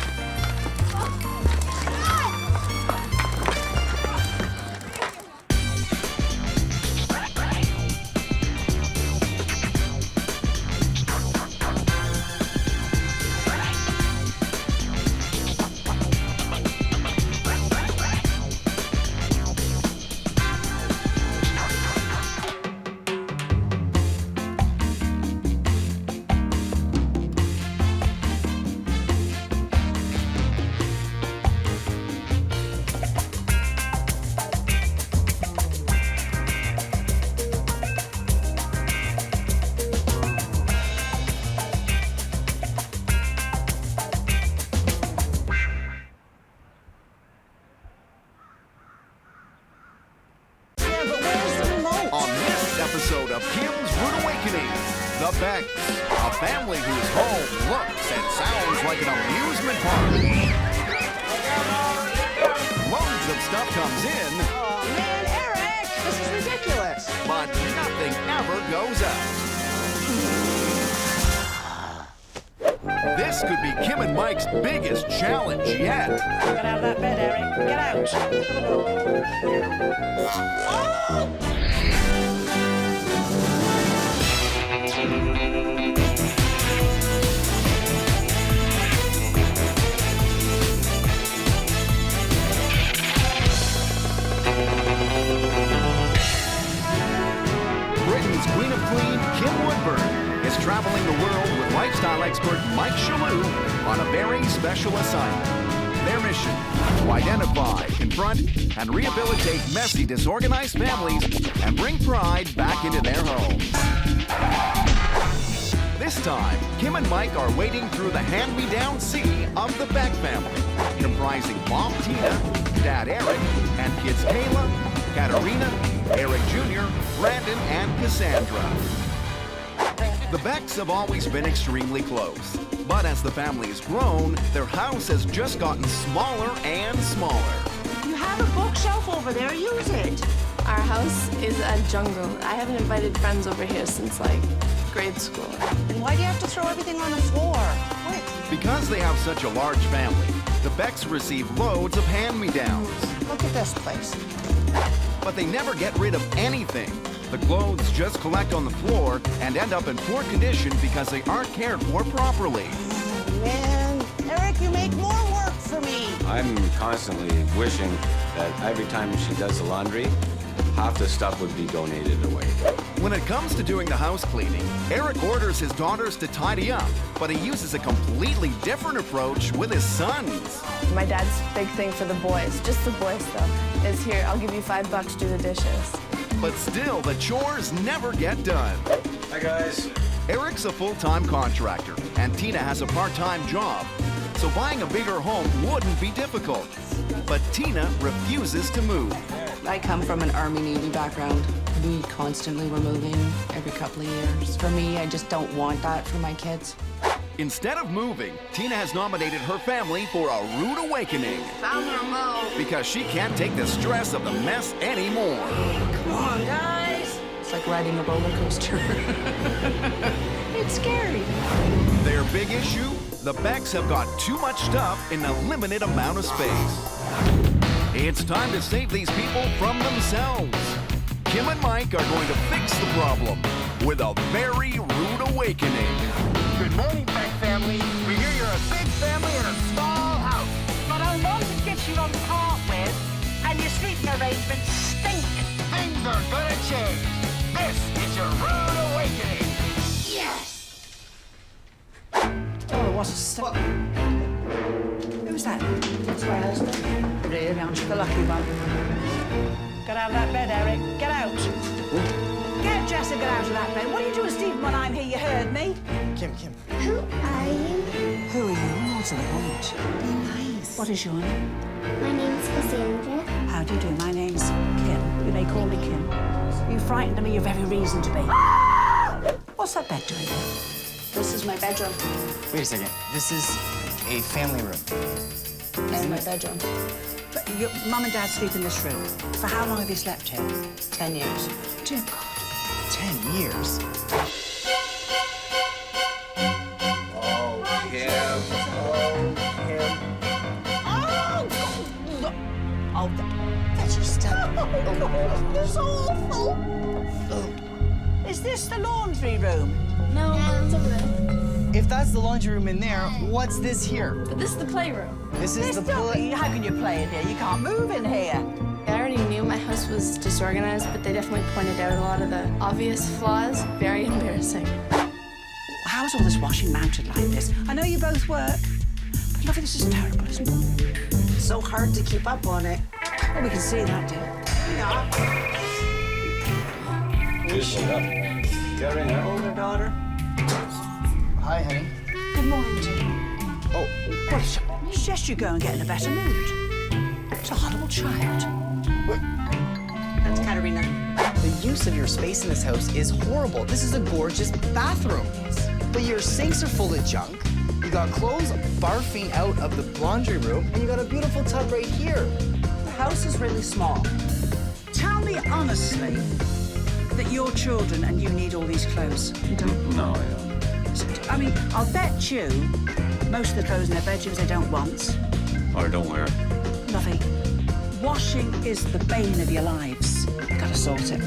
Episode of Kim's Rude Awakening, the Becks, a family whose home looks and sounds like an amusement park. Loads of stuff comes in. Oh, man, Eric, this is ridiculous. But nothing ever goes out. This could be Kim and Mike's biggest challenge yet. Get out of that bed, Eric. Get out. Oh! Britain's Queen of Clean, Kim Woodburn, is traveling the world with lifestyle expert Mike Shalhoub on a very special assignment. Their mission, to identify, confront, and rehabilitate messy, disorganized families and bring pride back into their homes. This time, Kim and Mike are wading through the hand-me-down sea of the Beck family, comprising Mom Tina, Dad Eric, and kids Kayla, Katerina, Eric Jr., Brandon, and Cassandra. The Becks have always been extremely close, but as the family has grown, their house has just gotten smaller and smaller. You have a bookshelf over there. Use it. Our house is a jungle. I haven't invited friends over here since, like, grade school. And why do you have to throw everything on the floor? What? Because they have such a large family, the Becks receive loads of hand-me-downs. Look at this place. But they never get rid of anything. The clothes just collect on the floor and end up in poor condition because they aren't cared for properly. Man, Eric, you make more work for me. I'm constantly wishing that every time she does the laundry, half the stuff would be donated away. When it comes to doing the house cleaning, Eric orders his daughters to tidy up, but he uses a completely different approach with his sons. My dad's big thing for the boys, just the boys though, is here, I'll give you $5 to do the dishes. But still, the chores never get done. Hi, guys. Eric's a full-time contractor, and Tina has a part-time job. So buying a bigger home wouldn't be difficult. But Tina refuses to move. I come from an Army-Navy background. We constantly were moving every couple of years. For me, I just don't want that for my kids. Instead of moving, Tina has nominated her family for a rude awakening. Because she can't take the stress of the mess anymore. Come on, guys. It's like riding a roller coaster. It's scary. Their big issue? The Becks have got too much stuff in a limited amount of space. It's time to save these people from themselves. Kim and Mike are going to fix the problem with a very rude awakening. Good morning, Beck family. We hear you're a big family in a small house. But I love the kitchen on the part with, and your sleeping arrangements stink. Things are gonna change. This is your rude awakening. Yes! Oh, what a stuff. Who's that? It's my husband. Really, aren't you the lucky one? Get out of that bed, Eric. Get out. Get Jess and get out of that bed. What are you doing, Stephen, when I'm here? You heard me. Kim. Who are you? Who are you? What do they want? Be nice. What is your name? My name's Cassandra. How do you do? My name's Kim. You may call me Kim. You frightened me, you've every reason to be. What's that bed doing? This is my bedroom. Wait a second. This is a family room. This is my bedroom. But your mum and dad sleep in this room. For how long have you slept here? 10 years. Dear God. 10 years? Oh, that's your step. Oh, that's awful. Is this the laundry room? No, it's over there. If that's the laundry room in there, what's this here? But this is the playroom. This is the play. How can you play in here? You can't move in here. I already knew my house was disorganized, but they definitely pointed out a lot of the obvious flaws. Very embarrassing. How's all this washing mounted like this? I know you both work, but lovely, this is terrible, isn't it? It's so hard to keep up on it. Oh, we can see that, dear. Older daughter. Hi, honey. Good morning, dear. Oh, well, suggest you go and get in a better mood. It's a horrible child. What? That's Katerina. The use of your space in this house is horrible. This is a gorgeous bathroom. But your sinks are full of junk. You got clothes barfing out of the laundry room, and you got a beautiful tub right here. The house is really small. Tell me honestly that you're children and you need all these clothes. You don't? No, I don't. I mean, I'll bet you most of the clothes in their bedrooms they don't want. Or don't wear. Lovey, washing is the bane of your lives. Gotta sort it.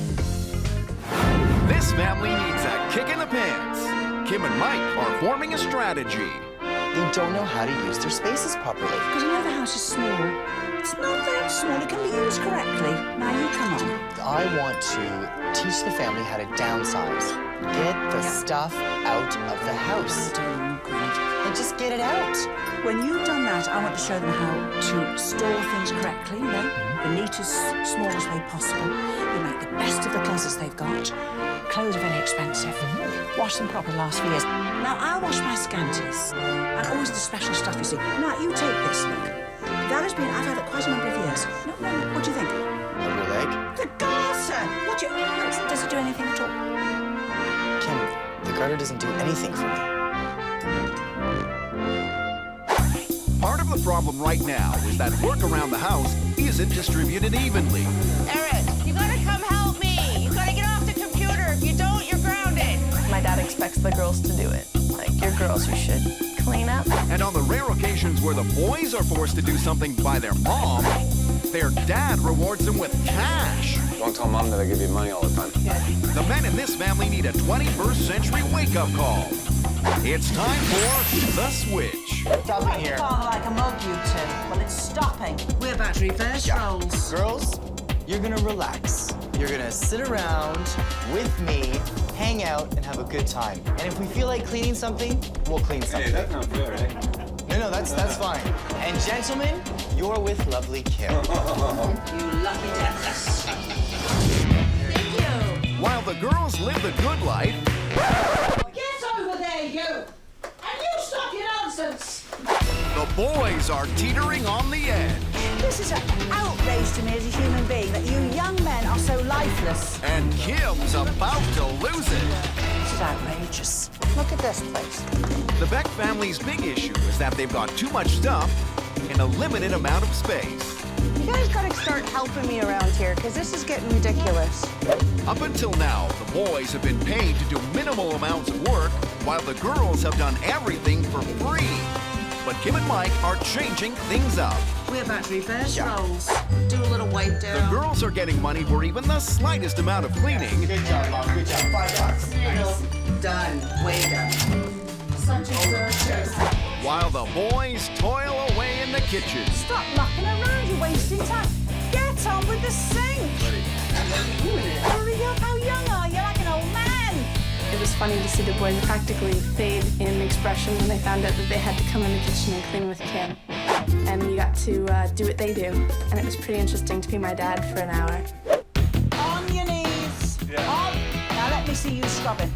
This family needs a kick in the pants. Kim and Mike are forming a strategy. They don't know how to use their spaces properly. Because you know the house is small. It's not that small. It can be used correctly. Now you come on. I want to teach the family how to downsize. Get the stuff out of the house. And just get it out. When you've done that, I want to show them how to store things correctly, you know, the neatest, smallest way possible. You make the best of the closets they've got. Clothes are very expensive. Wash them properly last few years. Now, I wash my scanties. And always the special stuff, you see. Now, you take this, look. That has been, I've had it quite a number of years. No, what do you think? On your leg? The garter! What do you, does it do anything at all? Kim, the garter doesn't do anything for me. Part of the problem right now is that work around the house isn't distributed evenly. Eric, you gotta come help me. You gotta get off the computer. If you don't, you're grounded. My dad expects the girls to do it. Like, you're girls, you should clean up. up. And on the rare occasions where the boys are forced to do something by their mom, their dad rewards them with cash. Don't tell Mom that I give you money all the time. The men in this family need a 21st century wake-up call. It's time for The Switch. Stop it here. Father like a mug, you two. Well, it's stopping. We're about to reverse roles. Girls, you're gonna relax. You're gonna sit around with me, hang out, and have a good time. And if we feel like cleaning something, we'll clean something. Hey, that's not fair, eh? No, that's fine. And gentlemen, you're with lovely Kim. You lucky devils. While the girls live the good life, Get over there, you! And you stop your nonsense! the boys are teetering on the edge. This is an outrage to me as a human being that you young men are so lifeless. And Kim's about to lose it. This is outrageous. Look at this place. The Beck family's big issue is that they've got too much stuff in a limited amount of space. You guys gotta start helping me around here, because this is getting ridiculous. Up until now, the boys have been paid to do minimal amounts of work, while the girls have done everything for free. But Kim and Mike are changing things up. We're about to reverse roles. Do a little wipe The down. girls are getting money for even the slightest amount of cleaning. Good job, Mom. Good job. $5. Nice. Done. Way done. Such a circus. While the boys toil away in the kitchen. Stop mucking around, you're wasting time. Get on with the sink. Hurry up, how young are you? Like an old man. It was funny to see the boys practically fade in expression when they found out that they had to come in the kitchen and clean with Kim. And we got to do what they do. And it was pretty interesting to be my dad for an hour. On your knees. Yeah. On. Now let me see you scrubbing.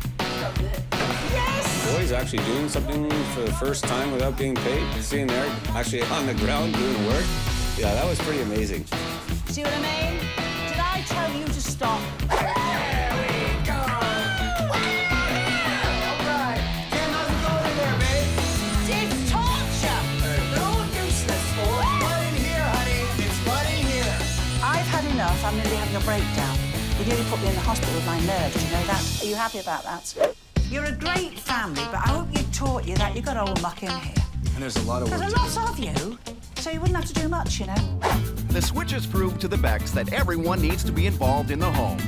Yes! Boys actually doing something for the first time without being paid. Seeing there, actually on the ground doing work. Yeah, that was pretty amazing. See what I mean? Did I tell you to stop? There we go. All right. Kim, how's it going in there, babe? It's torture. They're all useless, boy. Fun in here, honey. It's fun in here. I've had enough. I'm nearly having a breakdown. You nearly put me in the hospital with my nerves. Do you know that? Are you happy about that? You're a great family, but I hope you taught you that you got all muck in here. And there's a lot of work There's a lot of you, so you wouldn't have to do much, you know. The Switch has proved to the Becks that everyone needs to be involved in the home.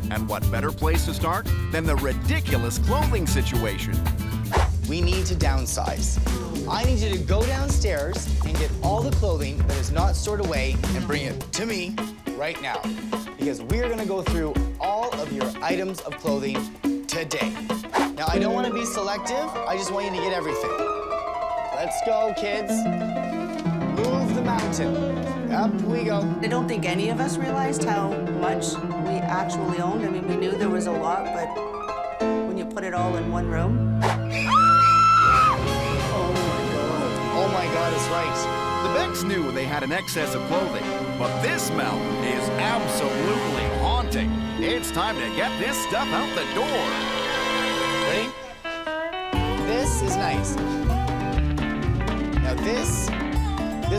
And what better place to start than the ridiculous clothing situation? We need to downsize. I need you to go downstairs and get all the clothing that is not stored away and bring it to me right now. Because we're gonna go through all of your items of clothing today. Now, I don't want to be selective. I just want you to get everything. Let's go, kids. Move the mountain. Up we go. I don't think any of us realized how much we actually owned. I mean, we knew there was a lot, but when you put it all in one room. Oh my God, it's right. The Becks knew they had an excess of clothing, but this mountain is absolutely haunting. It's time to get this stuff out the door. Ready? This is nice. Now this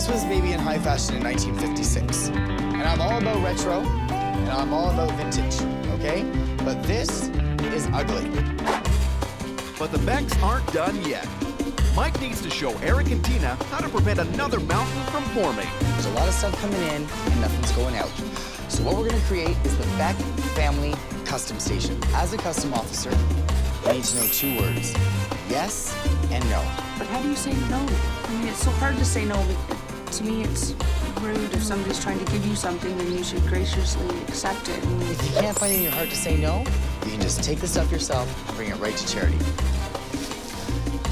was maybe in high fashion in 1956. And I'm all about retro, and I'm all about vintage, okay? But this is ugly. But the Becks aren't done yet. Mike needs to show Eric and Tina how to prevent another mountain from forming. There's a lot of stuff coming in and nothing's going out. So what we're gonna create is the Beck Family Custom Station. As a custom officer, you need to know 2 words, yes and no. But how do you say no? I mean, it's so hard to say no, but to me it's rude. If somebody's trying to give you something, then you should graciously accept it. And If you can't find it in your heart to say no, you can just take the stuff yourself and bring it right to charity.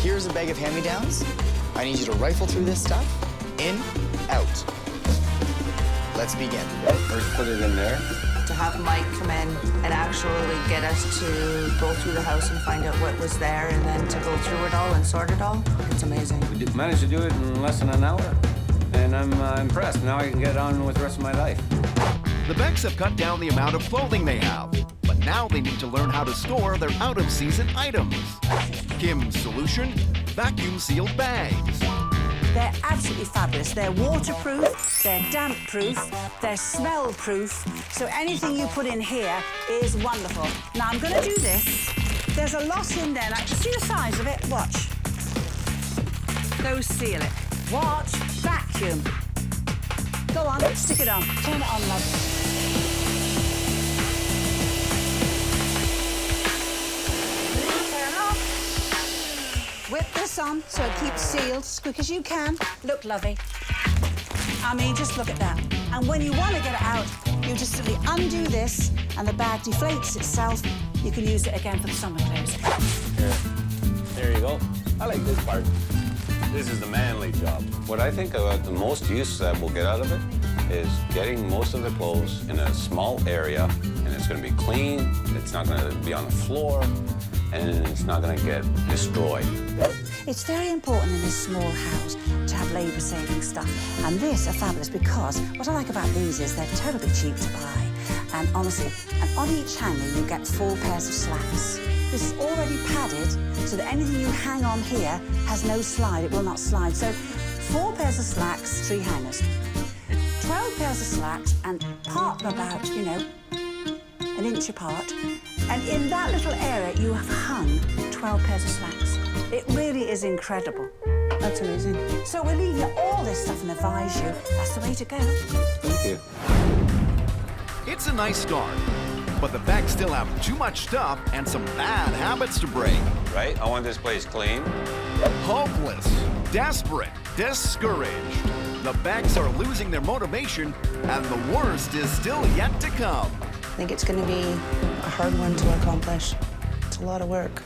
Here's a bag of hand-me-downs. I need you to rifle through this stuff, in, out. Let's begin. First put it in there. To have Mike come in and actually get us to go through the house and find out what was there and then to go through it all and sort it all, it's amazing. We managed to do it in less than an hour. And I'm impressed. Now I can get on with the rest of my life. The Becks have cut down the amount of clothing they have, but now they need to learn how to store their out-of-season items. Kim's solution? Vacuum-sealed bags. They're absolutely fabulous. They're waterproof, they're damp-proof, they're smell-proof, so anything you put in here is wonderful. Now, I'm gonna do this. There's a lot in there. Like, see the size of it? Watch. those seal it. What? Vacuum. Go on, stick it on. Turn it on, love. Turn off. Whip this on so it keeps sealed as quick as you can. Look, lovey. I mean, just look at that. And when you want to get it out, you just simply undo this and the bag deflates itself. You can use it again for the summer clothes. There you go. I like this part. This is the manly job. What I think about the most use that we'll get out of it is getting most of the clothes in a small area, and it's going to be clean, it's not going to be on the floor, and it's not going to get destroyed. It's very important in this small house to have labour-saving stuff. And this are fabulous because what I like about these is they're terribly cheap to buy. And honestly, and on each hanger you get 4 pairs of slacks. This is already padded so that anything you hang on here has no slide, it will not slide. So 4 pairs of slacks, 3 hangers. 12 pairs of slacks and part them about, you know, an inch apart. And in that little area you have hung 12 pairs of slacks. It really is incredible. That's amazing. So we'll leave you all this stuff and advise you that's the way to go. Thank you. It's a nice start, but the Becks still have too much stuff and some bad habits to break. Right? I want this place clean. Hopeless, desperate, discouraged. The Becks are losing their motivation, and the worst is still yet to come. I think it's going to be a hard one to accomplish. It's a lot of work.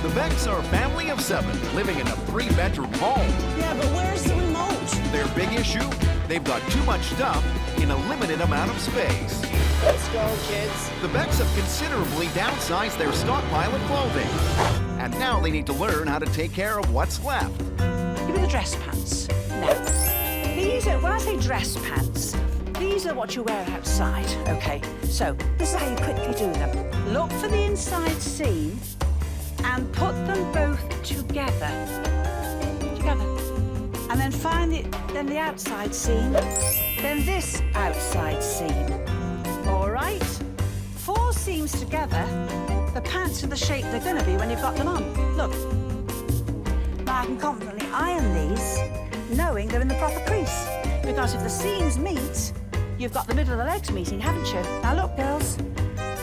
The Becks are a family of 7 living in a 3-bedroom home. Yeah, but where's the remote? Their big issue? They've got too much stuff in a limited amount of space. Let's go, kids. The Becks have considerably downsized their stockpile of clothing. And now they need to learn how to take care of what's left. Give me the dress pants. Now, these are, when I say dress pants, these are what you wear outside, okay? So, this is how you quickly do them. Look for the inside seam and put them both together. And then find then the outside seam, then this outside seam. All right? 4 seams together, the pants are the shape they're going to be when you've got them on. Look. Now I can confidently iron these, knowing they're in the proper crease. Because if the seams meet, you've got the middle of the legs meeting, haven't you? Now look, girls,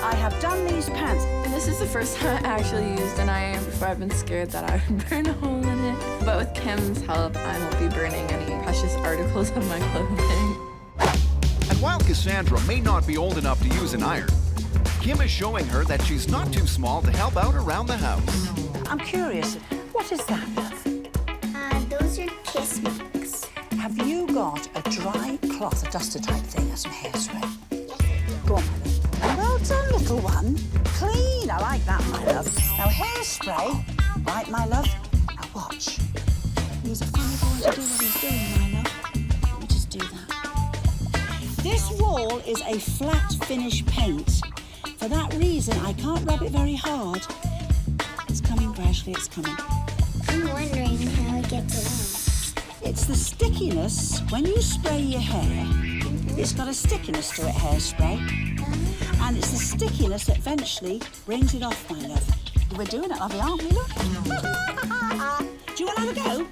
I have done these pants. And this is the first time I actually used an iron before. I've been scared that I would burn a hole in it. But with Kim's help, I won't be burning any precious articles of my clothing. And while Cassandra may not be old enough to use an iron, Kim is showing her that she's not too small to help out around the house. I'm curious, what is that, love? Those are kiss marks. Have you got a dry cloth, a duster type thing, or some hairspray? Go on, my love. Well done, little one. Clean, I like that, my love. Now, hairspray. Right, my love. Now, watch. He's a funny boy to do what he's doing, my love. Let me just do that. This wall is a flat finish paint. For that reason, I can't rub it very hard. It's coming gradually, it's coming. I'm wondering how it gets along. It's the stickiness. When you spray your hair, it's got a stickiness to it, hairspray. And it's the stickiness that eventually brings it off, my love. We're doing it, lovey, aren't we, look? Do you want to have a go?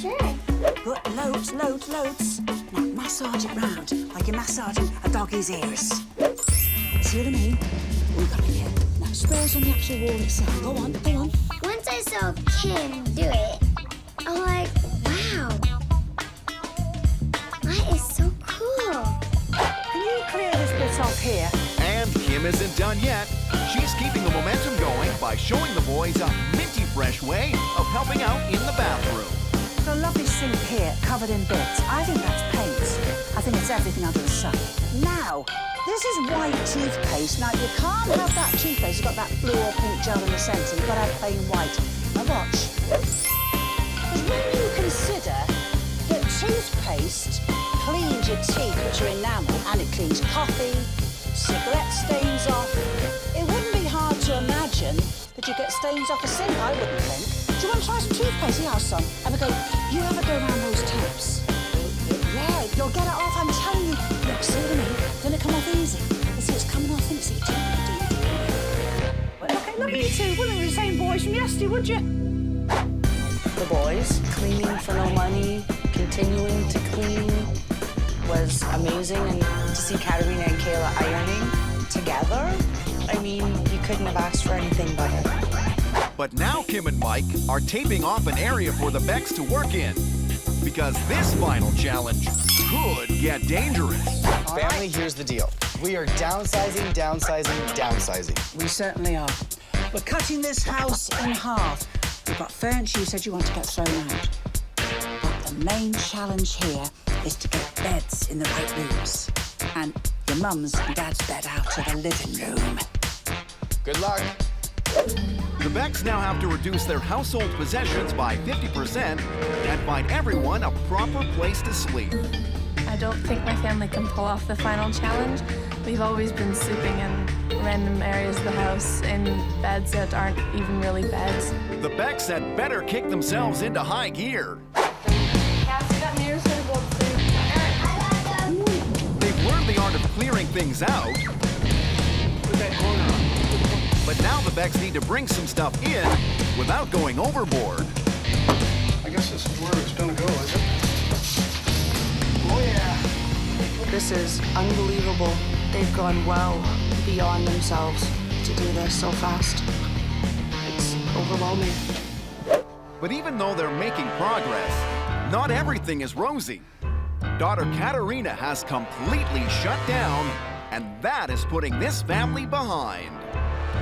Sure. Good, loads. Now, massage it round, like you're massaging a doggy's ears. See what I mean? We've got it here. Now, spray's on the actual wall itself. Go on. Once I saw Kim do it, I'm like, wow. That is so cool. Can you clear this bit off here? And Kim isn't done yet. She's keeping the momentum going by showing the boys a minty fresh way of helping out in the bathroom. There's a lovely sink here, covered in bits. I think that's paint. I think it's everything under the sun. Now, this is white toothpaste. Now, you can't have that toothpaste. You've got that blue or pink gel in the centre. You've got to have plain white. Now, watch. Because when you consider that toothpaste cleans your teeth, which are enamel, and it cleans coffee, cigarette stains off, it wouldn't be hard to imagine that you get stains off a sink, I wouldn't think. Do you want to try some toothpaste? Here, son. You have a go around those taps. Yeah, you'll get it off, I'm telling you. Look, see what I mean? Doesn't it come off easy? You see, it's coming off, and it's well, look at you two. Wouldn't be the same boys from yesterday, would you? the boys. Cleaning for no money, continuing to clean was amazing. And to see Katerina and Kayla ironing together, I mean, you couldn't have asked for anything better. But now Kim and Mike are taping off an area for the Becks to work in, because this final challenge could get dangerous. Family, here's the deal. We are downsizing, downsizing, downsizing. We certainly are. We're cutting this house in half. We've got furniture you said you want to get thrown out. But the main challenge here is to get beds in the right rooms. And your mum's and dad's bed out of the living room. Good luck. The Becks now have to reduce their household possessions by 50% and find everyone a proper place to sleep. I don't think my family can pull off the final challenge. We've always been sleeping in random areas of the house in beds that aren't even really beds. The Becks had better kick themselves into high gear. They've learned the art of clearing things out. But now the Becks need to bring some stuff in without going overboard. I guess this is where it's gonna go, is it? Oh, yeah. This is unbelievable. They've gone well beyond themselves to do this so fast. It's overwhelming. But even though they're making progress, not everything is rosy. Daughter Katerina has completely shut down, and that is putting this family behind.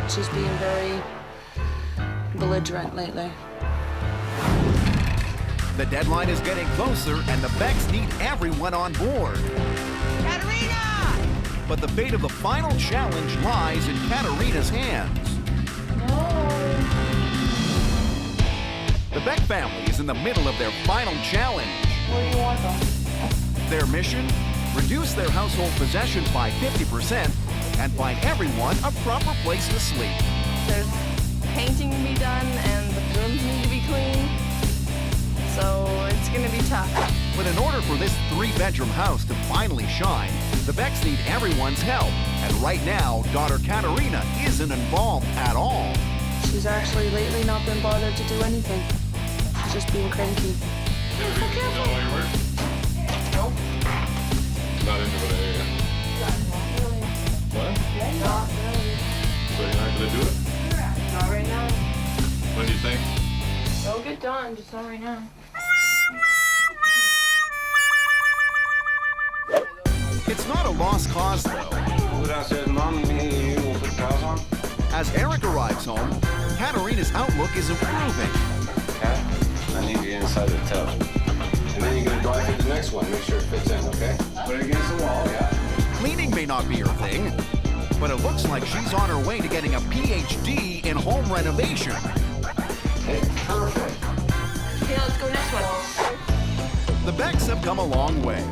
She's being very belligerent lately. The deadline is getting closer, and the Becks need everyone on board. Katerina! But the fate of the final challenge lies in Katerina's hands. The Beck family is in the middle of their final challenge. Where do you want them? Their mission? Reduce their household possessions by 50% and find everyone a proper place to sleep. There's painting to be done and the rooms need to be clean. So it's gonna be tough. But in order for this 3-bedroom house to finally shine, the Becks need everyone's help. And right now, daughter Katerina isn't involved at all. She's actually lately not been bothered to do anything. She's just being cranky. Nope. Not into it area. What? Not really. So you're not gonna do it? Not right now. When do you think? It'll get done, just not right now. It's not a lost cause, though. Who downstairs, Mom? Me and you will put the house on? As Eric arrives home, Katerina's outlook is improving. Kat, I need you inside the tub. And then you're gonna drive to the next one, make sure it fits in, okay? Put it against the wall, yeah. Cleaning may not be her thing, but it looks like she's on her way to getting a PhD in home renovation. Hey, perfect. Okay, let's go next one. The Becks have come a long way.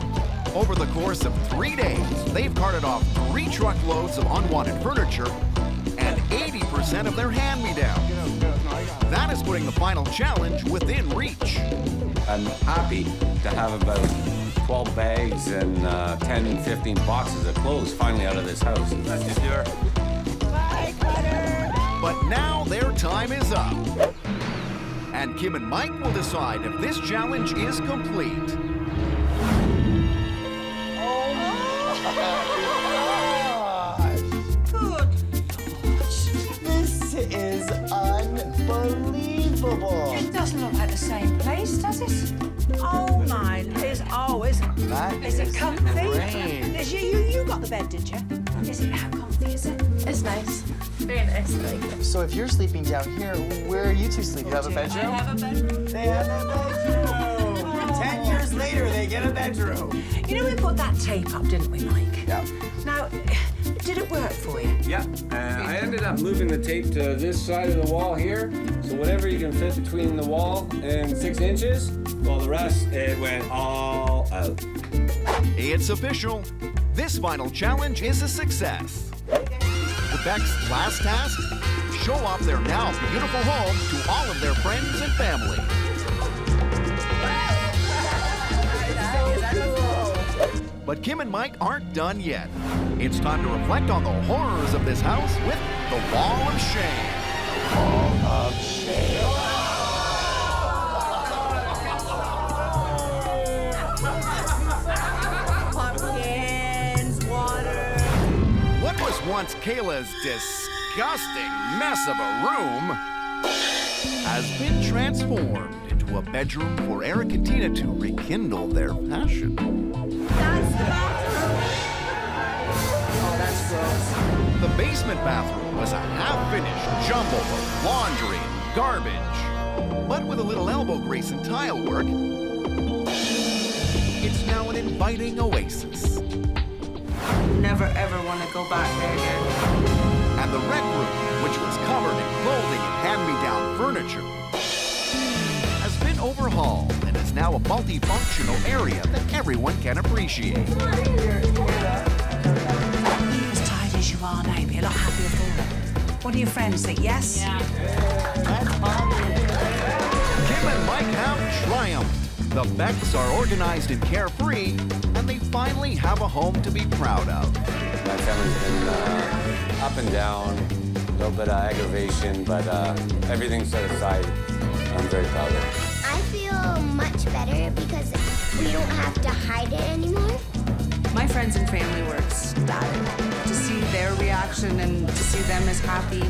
Over the course of 3 days, they've carted off 3 truckloads of unwanted furniture and 80% of their hand-me-downs. That is putting the final challenge within reach. I'm happy to have about 12 bags and 10, 15 boxes of clothes finally out of this house. That's your Bye, Cutter! But now their time is up. And Kim and Mike will decide if this challenge is complete. Good. This is unbelievable. It doesn't look like the same place, does it? Oh my, Liz. Oh, is it comfy? great. Liz, you got the bed, did you? Is it, how comfy is it? It's nice. Very nice. I like it. So if you're sleeping down here, where are you two sleeping? You have a bedroom? I have a bedroom. They have a bedroom. 10 years later, they get a bedroom. You know, we put that tape up, didn't we, Mike? Yeah. Now, did it work for you? Yeah, I ended up moving the tape to this side of the wall here. So whatever you can fit between the wall and 6 inches, well, the rest, it went all out. It's official. This final challenge is a success. The Becks' last task? Show off their now beautiful home to all of their friends and family. But Kim and Mike aren't done yet. It's time to reflect on the horrors of this house with the Wall of Shame. Wall of Shame. once Kayla's disgusting mess of a room has been transformed into a bedroom for Eric and Tina to rekindle their passion. That's the bathroom. Oh, that's gross. The basement bathroom was a half-finished jumble of laundry and garbage. But with a little elbow grease and tile work, it's now an inviting oasis. Never ever want to go back there again. And the rec room, which was covered in clothing and hand-me-down furniture, has been overhauled and is now a multifunctional area that everyone can appreciate. As tired as you are now, you're not happy at all. What do your friends think? Yes? Kim and Mike have triumphed. The Becks are organized and carefree, and they finally have a home to be proud of. My family's been up and down, a little bit of aggravation, but everything set aside, I'm very proud of it. I feel much better because we don't have to hide it anymore. My friends and family were ecstatic to see their reaction and to see them as happy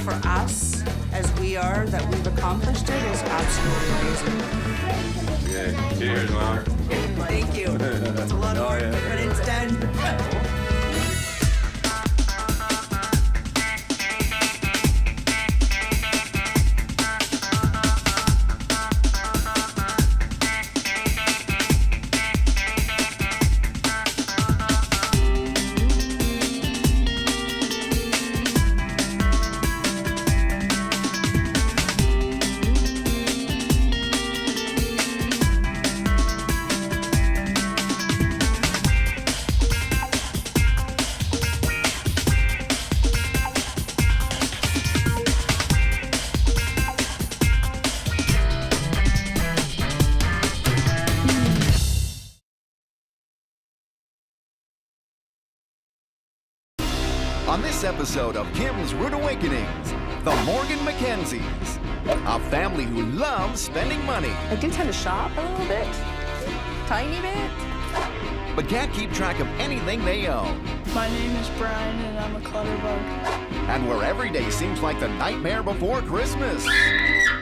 for us as we are that we've accomplished it is absolutely amazing. Yeah. Cheers, Mom. Thank you. It's a lot of work, but it's done. On this episode of Kim's Rude Awakenings, the Morgan McKenzies, a family who loves spending money, I do tend to shop a little bit, tiny bit. but can't keep track of anything they own. My name is Brian and I'm a clutterbug. And where every day seems like the nightmare before Christmas.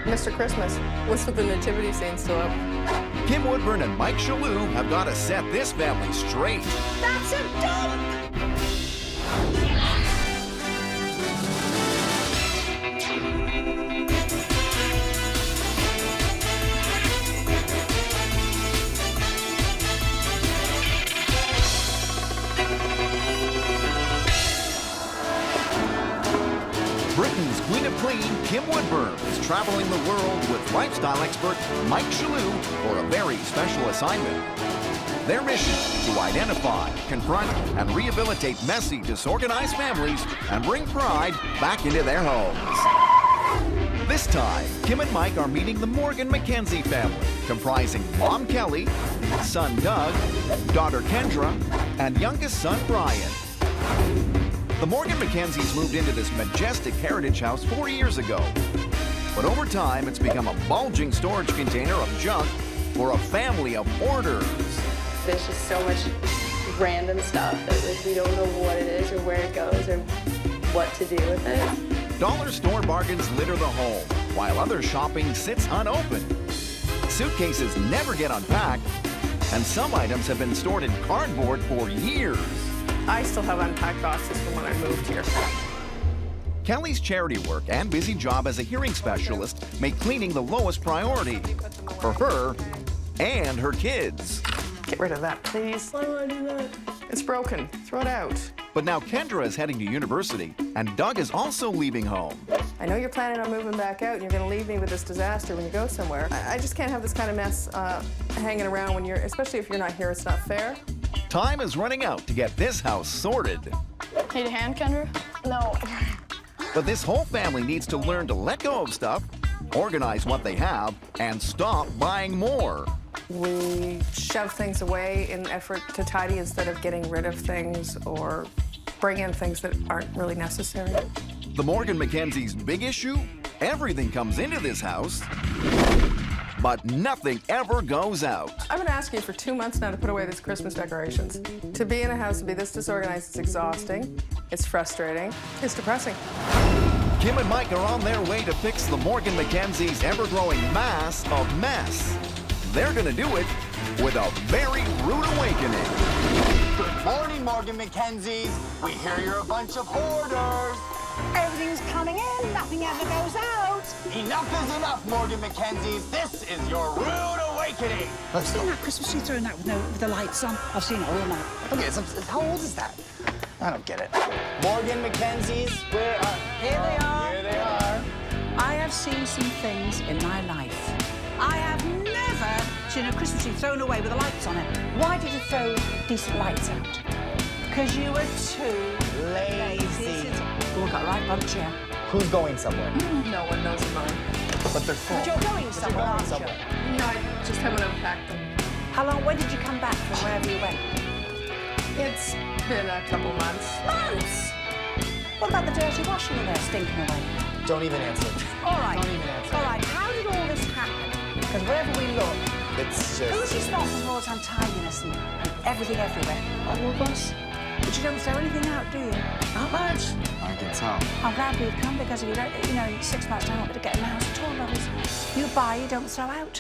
Mr. Christmas, what's with the nativity scene still up? Kim Woodburn and Mike Shalhoub have got to set this family straight. That's a dump! Britain's Queen of Clean, Kim Woodburn, is traveling the world with lifestyle expert Mike Shalhoub for a very special assignment. Their mission is to identify, confront, and rehabilitate messy, disorganized families and bring pride back into their homes. This time, Kim and Mike are meeting the Morgan McKenzie family, comprising Mom Kelly, son Doug, daughter Kendra, and youngest son Brian. The Morgan McKenzies moved into this majestic heritage house 4 years ago. But over time, it's become a bulging storage container of junk for a family of hoarders. There's just so much random stuff that like, we don't know what it is or where it goes or what to do with it. Dollar store bargains litter the home, while other shopping sits unopened. Suitcases never get unpacked, and some items have been stored in cardboard for years. I still have unpacked boxes from when I moved here. Kelly's charity work and busy job as a hearing specialist make cleaning the lowest priority for her and her kids. Get rid of that, please. Why do I do that? It's broken. Throw it out. But now Kendra is heading to university, and Doug is also leaving home. I know you're planning on moving back out, and you're going to leave me with this disaster when you go somewhere. I just can't have this kind of mess hanging around when you're, especially if you're not here. It's not fair. Time is running out to get this house sorted. Need a hand, Kendra? No. But this whole family needs to learn to let go of stuff, organize what they have, and stop buying more. We shove things away in an effort to tidy instead of getting rid of things or bring in things that aren't really necessary. The Morgan McKenzie's big issue? Everything comes into this house, but nothing ever goes out. I've been asking you for 2 months now to put away these Christmas decorations. To be in a house, to be this disorganized, is exhausting. It's frustrating. It's depressing. Kim and Mike are on their way to fix the Morgan McKenzie's ever-growing mass of mess. They're gonna do it with a very rude awakening. Good morning, Morgan McKenzies. We hear you're a bunch of hoarders. Everything's coming in, nothing ever goes out. Enough is enough, Morgan McKenzies. This is your rude awakening. I've seen that Christmas tree thrown out with the lights on. I've seen it all night. Okay, so how old is that? I don't get it. Morgan McKenzies, where are... Here they are. Here they are. I have seen some things in my life. I have never seen a Christmas tree thrown away with the lights on it. Why did you throw decent lights out? Because you were too lazy. Oh, we've got a right bunch here. Who's going somewhere? No one knows of mine. But they're full. But you're going somewhere, aren't you? No, I just haven't unpacked them. How long, when did you come back from wherever you went? It's been a couple months. Months? What about the dirty washing in there stinking away? Don't even answer. All right. Don't even answer. All right, how did all this happen? Because wherever we look, It's who's just... responsible for all this untidiness and everything everywhere? All of us. But you don't throw anything out, do you? Not much. I can tell. I'm glad we've come because if you don't, you know, in 6 months' time, I want to get in the house at all, lovers. You buy, you don't throw out.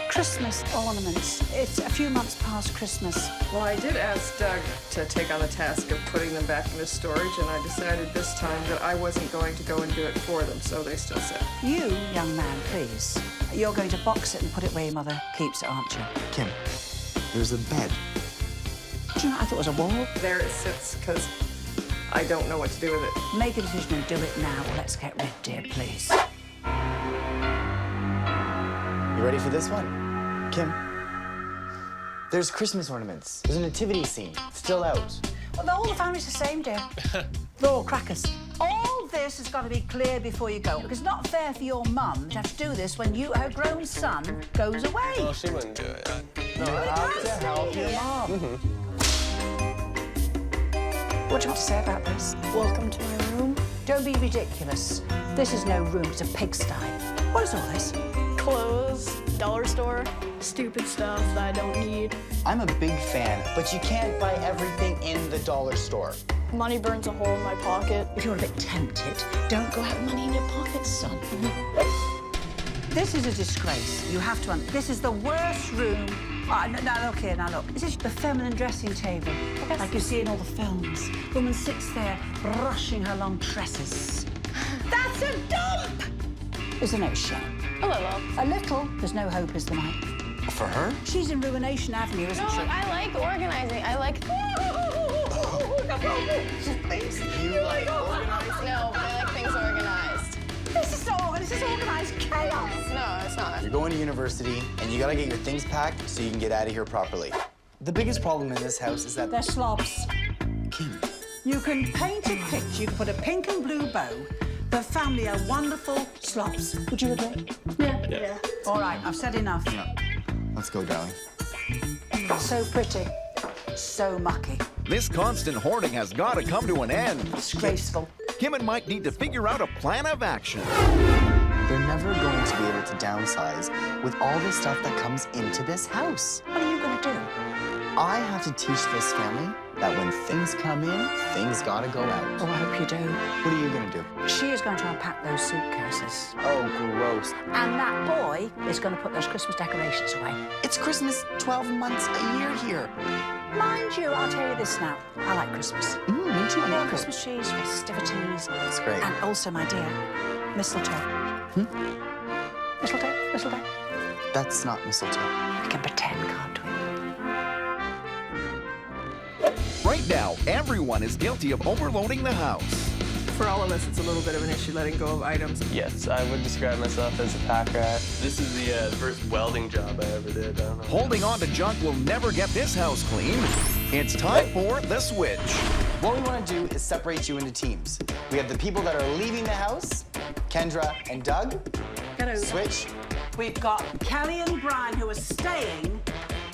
Christmas ornaments. It's a few months past Christmas. Well, I did ask Doug to take on the task of putting them back into storage, and I decided this time that I wasn't going to go and do it for them, so they still sit. You, young man, please. You're going to box it and put it where your mother keeps it, aren't you? Kim, there's a bed. Do you know what I thought it was a wall? There it sits, because I don't know what to do with it. Make a decision and do it now. Let's get rid, dear, please. You ready for this one? Kim, there's Christmas ornaments. There's a nativity scene, still out. Well, all the family's the same, dear. They're all crackers. All this has got to be clear before you go. Because it's not fair for your mum to have to do this when her grown son goes away. Well, she wouldn't do it. You have to help your mom. What do you want to say about this? Welcome to my room. Don't be ridiculous. This is no room, it's a pigsty. What is all this? Clothes, dollar store, stupid stuff that I don't need. I'm a big fan, but you can't buy everything in the dollar store. Money burns a hole in my pocket. If you're a bit tempted, don't go have money in your pockets, son. This is a disgrace. You have to. This is the worst room. Now look here. Now look. This is the feminine dressing table, like you see in all the films. Woman sits there brushing her long tresses. That's a dump. Isn't it a shame? A little. A little. There's no hope, is there, Mike? For her? She's in Ruination Avenue, isn't she? I like organizing. I like. Please. You like organizing? No, I like things organized. This is organized chaos. No, it's not. You're going to university, and you gotta get your things packed so you can get out of here properly. The biggest problem in this house is that... They're slobs. Kim. You can paint a picture, you can put a pink and blue bow. The family are wonderful slobs. Would you agree? Yeah. All right, I've said enough. Yeah. Let's go, darling. So pretty, so mucky. This constant hoarding has got to come to an end. Disgraceful. Kim and Mike need to figure out a plan of action. They're never going to be able to downsize with all the stuff that comes into this house. What are you going to do? I have to teach this family that when things come in, things gotta go out. Oh, I hope you do. What are you gonna do? She is going to unpack those suitcases. Oh, gross. And that boy is going to put those Christmas decorations away. It's Christmas 12 months a year here. Mind you, I'll tell you this now. I like Christmas. Me too. I love Christmas trees, festivities. That's great. And also, my dear, mistletoe. Mistletoe? Mistletoe? That's not mistletoe. We can pretend, can't we? Right now, everyone is guilty of overloading the house. For all of us, it's a little bit of an issue letting go of items. Yes, I would describe myself as a pack rat. This is the first welding job I ever did. I don't know. Holding on to junk will never get this house clean. It's time for the switch. What we want to do is separate you into teams. We have the people that are leaving the house, Kendra and Doug. Switch. We've got Kelly and Brian who are staying.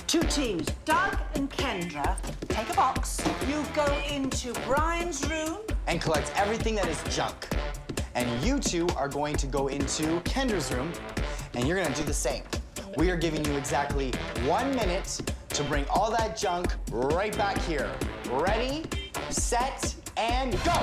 2 teams, Doug and Kendra. Take a box. You go into Brian's room. And collect everything that is junk. And you 2 are going to go into Kendra's room, and you're gonna do the same. We are giving you exactly 1 minute to bring all that junk right back here. Ready, set, and go.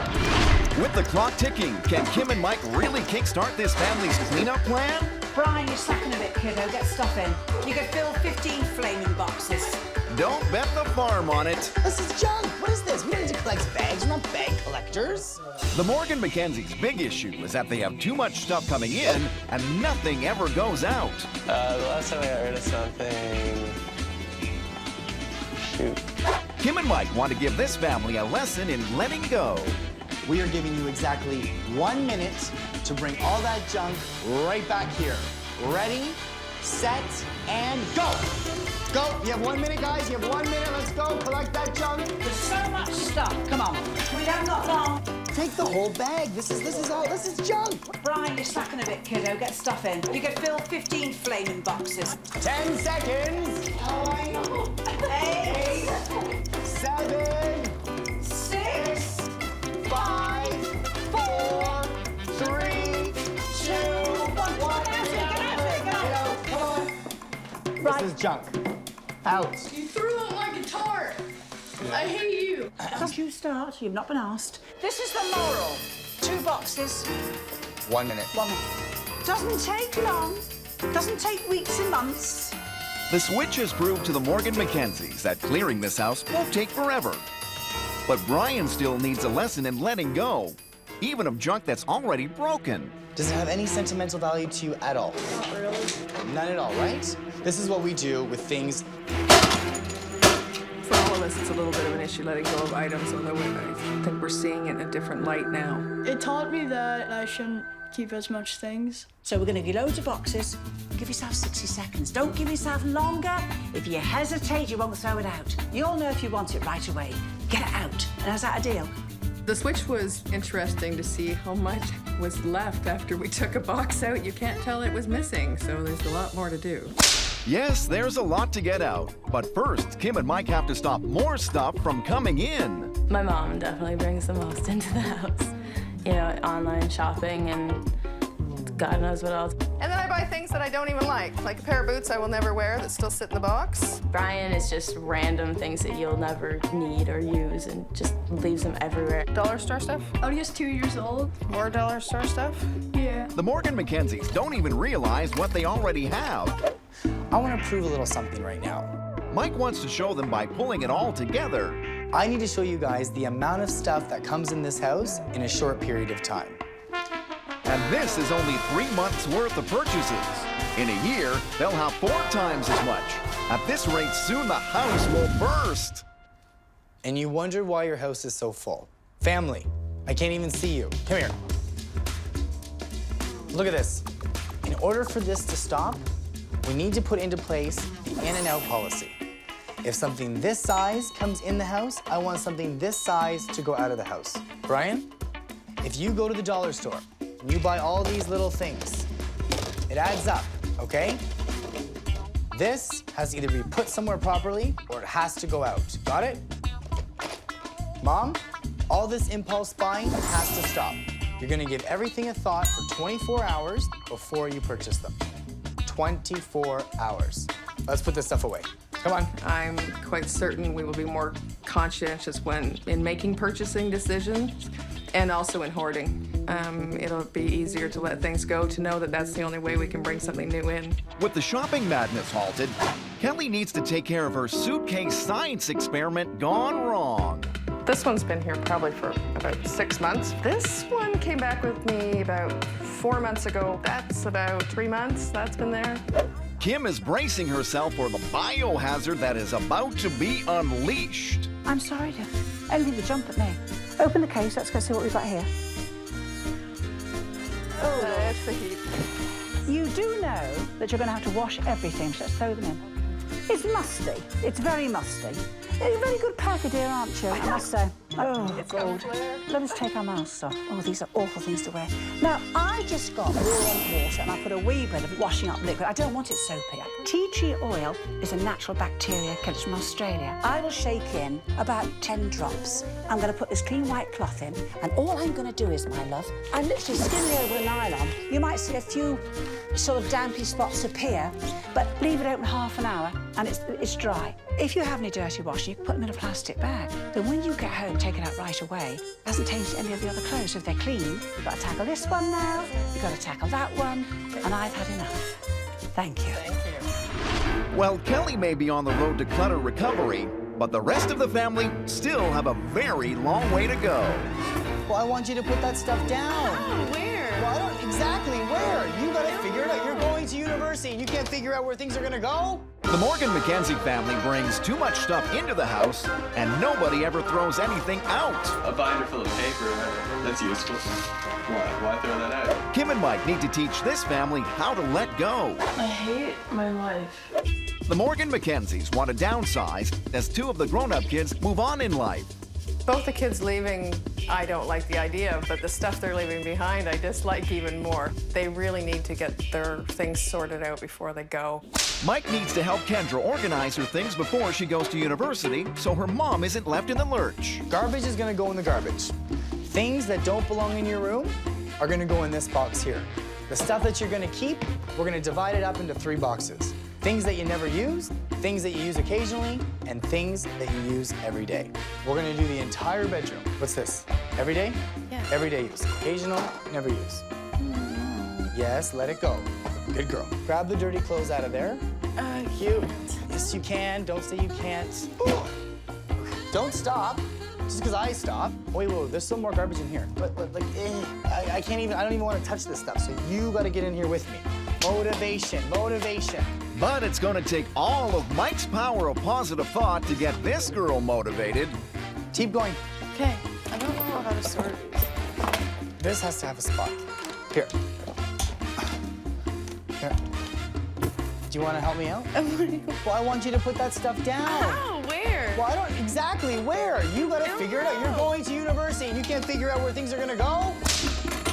With the clock ticking, can Kim and Mike really kickstart this family's cleanup plan? Brian, you're slacking a bit, kiddo. Get stuff in. You could fill 15 flaming boxes. Don't bet the farm on it. This is junk. What is this? We don't need to collect bags. We're not bag collectors. The Morgan McKenzie's big issue is that they have too much stuff coming in and nothing ever goes out. The last time I got rid of something... Shoot. Kim and Mike want to give this family a lesson in letting go. We are giving you exactly 1 minute to bring all that junk right back here. Ready, set, and go. Go. You have 1 minute, guys. You have 1 minute. Let's go. Collect that junk. There's so much stuff. Come on. We haven't got long. Take the whole bag. This is junk. Brian, you're slacking a bit, kiddo. Get stuff in. You could fill 15 flaming boxes. 10 seconds. Oh, I know. 8, 7, 6, 5, 4, 3, 2, 1. Come on. Right. This is junk. Out. You threw out my guitar. I hate you. Don't you start. You've not been asked. This is the moral. 2 boxes. 1 minute. 1 minute. Doesn't take long. Doesn't take weeks and months. The switch has proved to the Morgan McKenzies that clearing this house won't take forever. But Brian still needs a lesson in letting go, even of junk that's already broken. Does it have any sentimental value to you at all? Not really. None at all, right? This is what we do with things. For all of us, it's a little bit of an issue letting go of items, although I think we're seeing it in a different light now. It taught me that I shouldn't keep as much things. So we're going to give you loads of boxes. Give yourself 60 seconds. Don't give yourself longer. If you hesitate, you won't throw it out. You'll know if you want it right away. Get it out. And is that a deal? The switch was interesting to see how much was left after we took a box out. You can't tell it was missing, so there's a lot more to do. Yes, there's a lot to get out. But first, Kim and Mike have to stop more stuff from coming in. My mom definitely brings the most into the house. You know, online shopping and God knows what else. And then I buy things that I don't even like a pair of boots I will never wear that still sit in the box. Brian is just random things that you'll never need or use and just leaves them everywhere. Dollar store stuff? Odie's 2 years old. More dollar store stuff? Yeah. The Morgan McKenzies don't even realize what they already have. I want to prove a little something right now. Mike wants to show them by pulling it all together. I need to show you guys the amount of stuff that comes in this house in a short period of time. And this is only 3 months worth of purchases. In a year, they'll have 4 times as much. At this rate, soon the house will burst. And you wonder why your house is so full. Family, I can't even see you. Come here. Look at this. In order for this to stop, we need to put into place the in and out policy. If something this size comes in the house, I want something this size to go out of the house. Brian, if you go to the dollar store and you buy all these little things, it adds up, okay? This has to either be put somewhere properly or it has to go out. Got it? Mom, all this impulse buying has to stop. You're gonna give everything a thought for 24 hours before you purchase them. 24 hours. Let's put this stuff away. Come on. I'm quite certain we will be more conscientious in making purchasing decisions and also in hoarding. It'll be easier to let things go, to know that that's the only way we can bring something new in. With the shopping madness halted, Kelly needs to take care of her suitcase science experiment gone wrong. This one's been here probably for about 6 months. This one came back with me about 4 months ago. That's about 3 months. That's been there. Kim is bracing herself for the biohazard that is about to be unleashed. I'm sorry, dear. Anything to jump at me. Open the case. Let's go see what we've got here. Oh, that's the heat. You do know that you're going to have to wash everything, so let's throw them in. It's musty. It's very musty. You're a very good packer, dear, aren't you? I must say. Oh, It's God. got flair. Let us take our masks off. Oh, these are awful things to wear. Now, I just got warm water and I put a wee bit of washing up liquid. I don't want it soapy. Tea tree oil is a natural bacteria, comes from Australia. I will shake in about 10 drops. I'm going to put this clean white cloth in, and all I'm going to do is, my love, I'm literally skimming over the nylon. You might see a few sort of dampy spots appear, but leave it open half an hour and it's dry. If you have any dirty washing, you can put them in a plastic bag. Then when you get home, take it out right away. It doesn't taint any of the other clothes. So if they're clean, you've got to tackle this one now, you've got to tackle that one, and I've had enough. Thank you. Thank you. Well, Kelly may be on the road to clutter recovery, but the rest of the family still have a very long way to go. Well, I want you to put that stuff down. Oh, where? Well, I don't exactly where. You gotta figure it out. You're going to university and you can't figure out where things are gonna go? The Morgan McKenzie family brings too much stuff into the house, and nobody ever throws anything out. A binder full of paper, that's useful. Why throw that out? Kim and Mike need to teach this family how to let go. I hate my life. The Morgan McKenzies want to downsize as two of the grown-up kids move on in life. Both the kids leaving, I don't like the idea of, but the stuff they're leaving behind, I dislike even more. They really need to get their things sorted out before they go. Mike needs to help Kendra organize her things before she goes to university so her mom isn't left in the lurch. Garbage is gonna go in the garbage. Things that don't belong in your room are gonna go in this box here. The stuff that you're gonna keep, we're gonna divide it up into 3 boxes. Things that you never use, things that you use occasionally, and things that you use every day. We're gonna do the entire bedroom. What's this? Every day? Yeah. Everyday use. Occasional, never use. Yes, let it go. Good girl. Grab the dirty clothes out of there. Cute. Yes, you can. Don't say you can't. Ooh. Don't stop. Just because I stop. Wait, there's still more garbage in here. But like, I can't even, I don't even want to touch this stuff, so you gotta get in here with me. Motivation, motivation. But it's going to take all of Mike's power of positive thought to get this girl motivated. Keep going. Okay, I don't know how to sort these. This has to have a spot. Here. Here. Do you want to help me out? Well, I want you to put that stuff down. How? Where? Well, I don't exactly where. You got to figure it out. You're going to university and you can't figure out where things are going to go.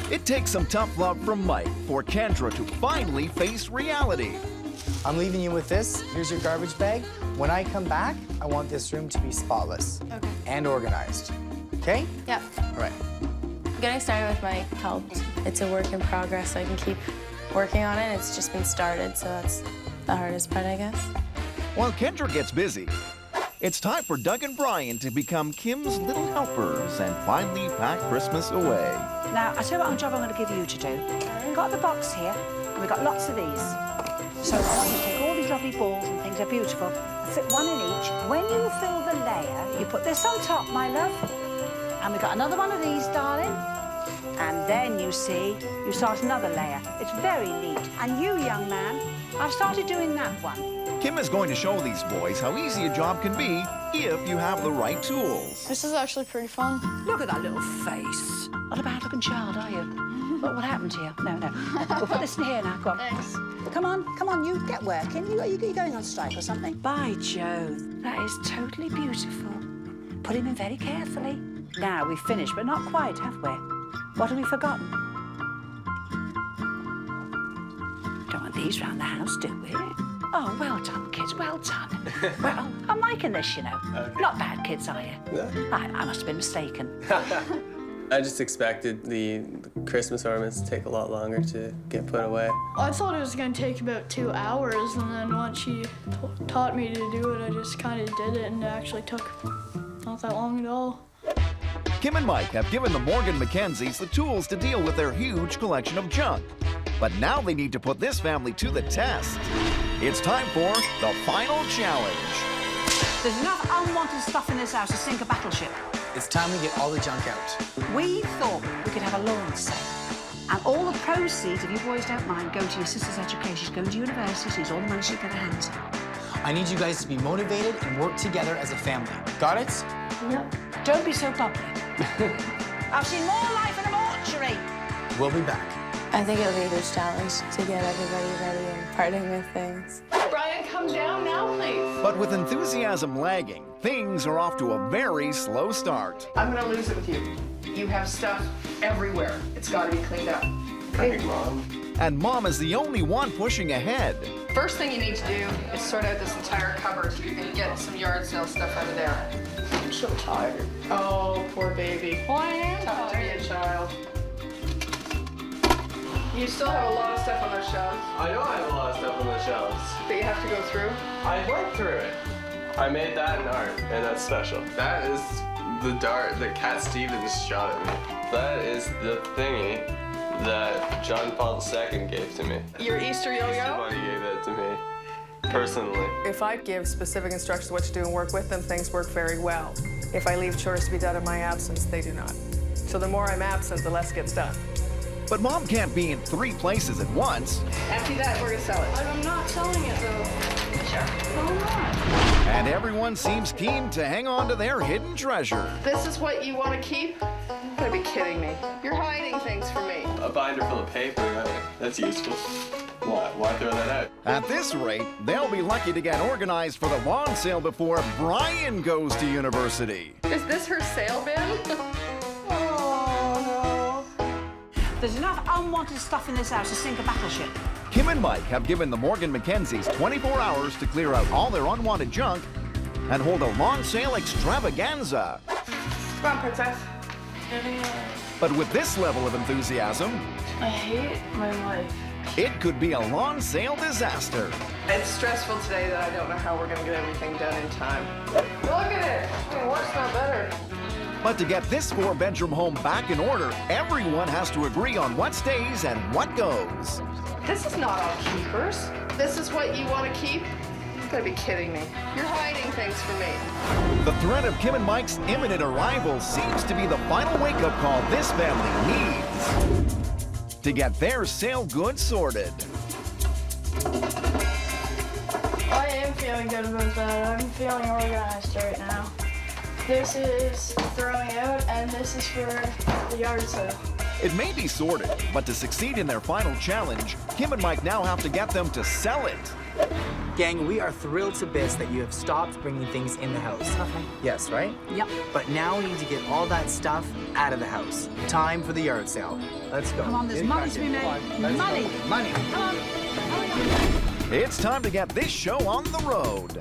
It takes some tough love from Mike for Kendra to finally face reality. I'm leaving you with this. Here's your garbage bag. When I come back, I want this room to be spotless and organized. Okay? Yep. All right. Getting started with Mike helped. It's a work in progress, so I can keep working on it. It's just been started, so that's the hardest part, I guess. While Kendra gets busy, it's time for Doug and Brian to become Kim's little helpers and finally pack Christmas away. Now, I'll tell you what job I'm going to give you to do. We've got the box here, and we've got lots of these. So I want you to take all these lovely balls and things, they're beautiful. Fit one in each. When you fill the layer, you put this on top, my love. And we've got another one of these, darling. And then you see, you start another layer. It's very neat. And you, young man, I've started doing that one. Kim is going to show these boys how easy a job can be if you have the right tools. This is actually pretty fun. Look at that little face. Not a bad-looking child, are you? What happened to you? No. We'll put this in here now, go on. Thanks. Come on, you get working. You going on strike or something? By Jove, that is totally beautiful. Put him in very carefully. Now, we've finished, but not quite, have we? What have we forgotten? Don't want these round the house, do we? Oh, well done, kids, well done. Well, I'm liking this, you know. Okay. Not bad kids, are you? No. I must have been mistaken. I just expected the Christmas ornaments to take a lot longer to get put away. I thought it was going to take about 2 hours, and then once she taught me to do it, I just kind of did it, and it actually took not that long at all. Kim and Mike have given the Morgan McKenzies the tools to deal with their huge collection of junk. But now they need to put this family to the test. It's time for the final challenge. There's enough unwanted stuff in this house to sink a battleship. It's time we get all the junk out. We thought we could have a lawn sale. And all the proceeds, if you boys don't mind, go to your sister's education. She's going to university, so it's all the money she can get her hands on. I need you guys to be motivated and work together as a family. Got it? Yep. Don't be so bubbly. I've seen more life in a mortuary. We'll be back. I think it'll be a huge challenge to get everybody ready and parting with things. Brian, come down now, please. But with enthusiasm lagging, things are off to a very slow start. I'm gonna lose it with you. You have stuff everywhere. It's gotta be cleaned up. Okay, Mom. And Mom is the only one pushing ahead. First thing you need to do is sort out this entire cupboard and get some yard sale stuff out of there. I'm so tired. Oh, poor baby. Well, I am Tough to be tired. a child. You still have a lot of stuff on those shelves. I know I have a lot of stuff on the shelves. That you have to go through. I went through it. I made that in art, and that's special. That is the dart that Cat Stevens shot at me. That is the thingy that John Paul II gave to me. Your Easter yo-yo? Somebody gave that to me, personally. If I give specific instructions what to do and work with them, things work very well. If I leave chores to be done in my absence, they do not. So the more I'm absent, the less gets done. But Mom can't be in 3 places at once. Empty that, we're gonna sell it. I'm not selling it though. Sure. No, I'm not. And everyone seems keen to hang on to their hidden treasure. This is what you want to keep? You gotta be kidding me. You're hiding things from me. A binder full of paper, that's useful. Why throw that out? At this rate, they'll be lucky to get organized for the lawn sale before Brian goes to university. Is this her sale bin? There's enough unwanted stuff in this house to sink a battleship. Kim and Mike have given the Morgan McKenzies 24 hours to clear out all their unwanted junk and hold a lawn sale extravaganza. Come on, princess. But with this level of enthusiasm, I hate my life. it could be a lawn sale disaster. It's stressful today that I don't know how we're gonna get everything done in time. Look at it. Work's not better. But to get this 4-bedroom home back in order, everyone has to agree on what stays and what goes. This is not all keepers. This is what you want to keep? You gotta be kidding me. You're hiding things from me. The threat of Kim and Mike's imminent arrival seems to be the final wake-up call this family needs to get their sale goods sorted. I am feeling good about that. I'm feeling organized right now. This is throwing out, and this is for the yard sale. It may be sorted, but to succeed in their final challenge, Kim and Mike now have to get them to sell it. Gang, we are thrilled to bits that you have stopped bringing things in the house. Okay. Yes, right? Yep. But now we need to get all that stuff out of the house. Time for the yard sale. Let's go. Come on, there's money to be made. Money. Money. Come on. It's time to get this show on the road.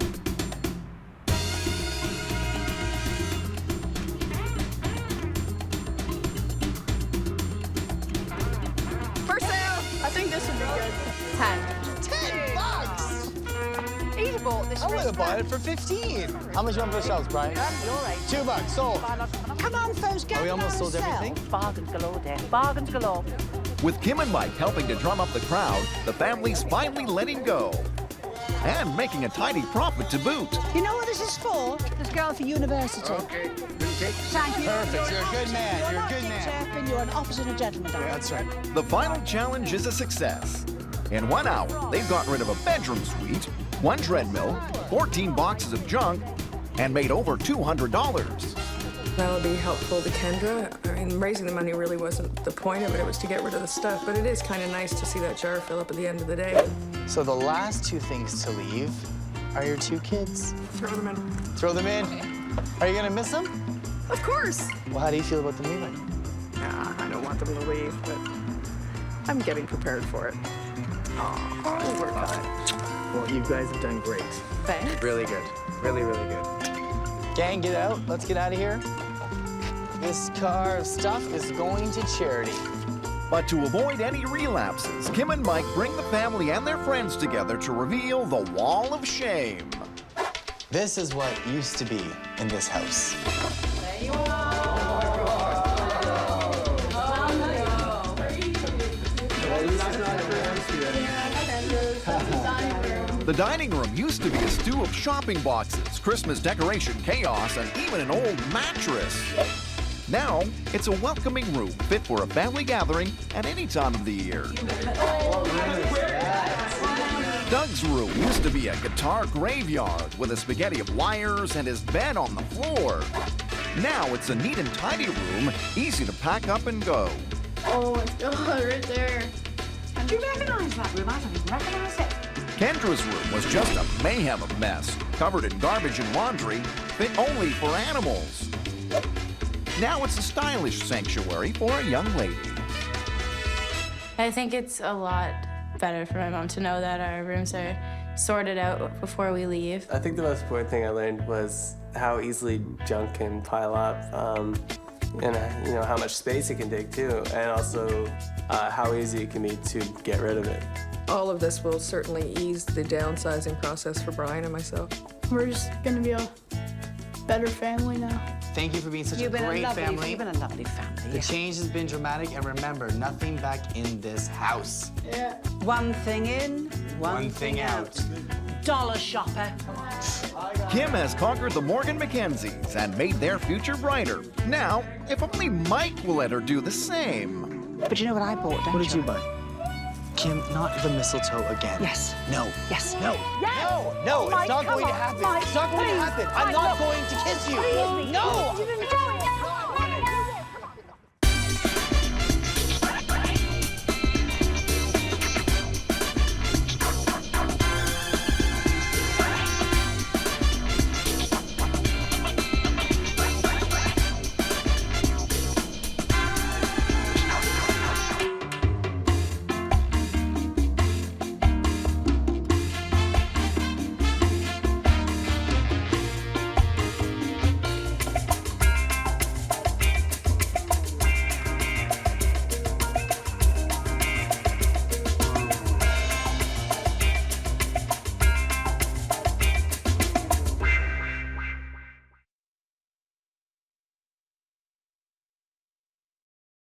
For sale! I think this would be good. 10. $10! He's bought this. I would have bought it for 15. How much you want for the shelves, Brian? You're right. $2 sold. Come on, folks, get Are we down almost and sold sell. everything? Bargains galore, dear. Bargains galore. With Kim and Mike helping to drum up the crowd, the family's finally letting go. And making a tidy profit to boot. You know what this is for? This girl for university. Okay. Thank you. Perfect. You're a good man. You're a not good man. Chapin, you're an officer and a gentleman, darling. That's right. The final challenge is a success. In 1 hour, they've gotten rid of a bedroom suite, 1 treadmill, 14 boxes of junk, and made over $200. That'll be helpful to Kendra. I mean, raising the money really wasn't the point of it. It was to get rid of the stuff. But it is kind of nice to see that jar fill up at the end of the day. So the last 2 things to leave are your 2 kids. Throw them in. Throw them in. Are you gonna miss them? Of course. Well, how do you feel about them leaving? Nah, I don't want them to leave, but I'm getting prepared for it. We'll work on it. Well, you guys have done great. Thanks. Really good. Really, really good. Gang, get out. Let's get out of here. This car of stuff is going to charity. But to avoid any relapses, Kim and Mike bring the family and their friends together to reveal the wall of shame. This is what used to be in this house. There you are. The dining room used to be a stew of shopping boxes, Christmas decoration chaos, and even an old mattress. Now, it's a welcoming room fit for a family gathering at any time of the year. Doug's room used to be a guitar graveyard with a spaghetti of wires and his bed on the floor. Now it's a neat and tidy room, easy to pack up and go. Oh my God, right there. Do you recognize that room? I don't even recognize it. Kendra's room was just a mayhem of mess, covered in garbage and laundry, fit only for animals. Now it's a stylish sanctuary for a young lady. I think it's a lot better for my mom to know that our rooms are sorted out before we leave. I think the most important thing I learned was how easily junk can pile up, and you know how much space it can take too, and also how easy it can be to get rid of it. All of this will certainly ease the downsizing process for Brian and myself. We're just gonna be a better family now. Thank you for being such a great family. You've been a lovely family. The change has been dramatic, and remember, nothing back in this house. Yeah. One thing in, one thing out. Dollar shopper. Kim has conquered the Morgan McKenzies and made their future brighter. Now, if only Mike will let her do the same. But you know what I bought, don't you? What did you buy? Kim, not the mistletoe again. Yes. No. Yes. No. Yes. No, Mike, it's not come going to on, happen. Mike, It's not going to please. happen. I'm Mike, not look. going to kiss you. Please, No. You've been trying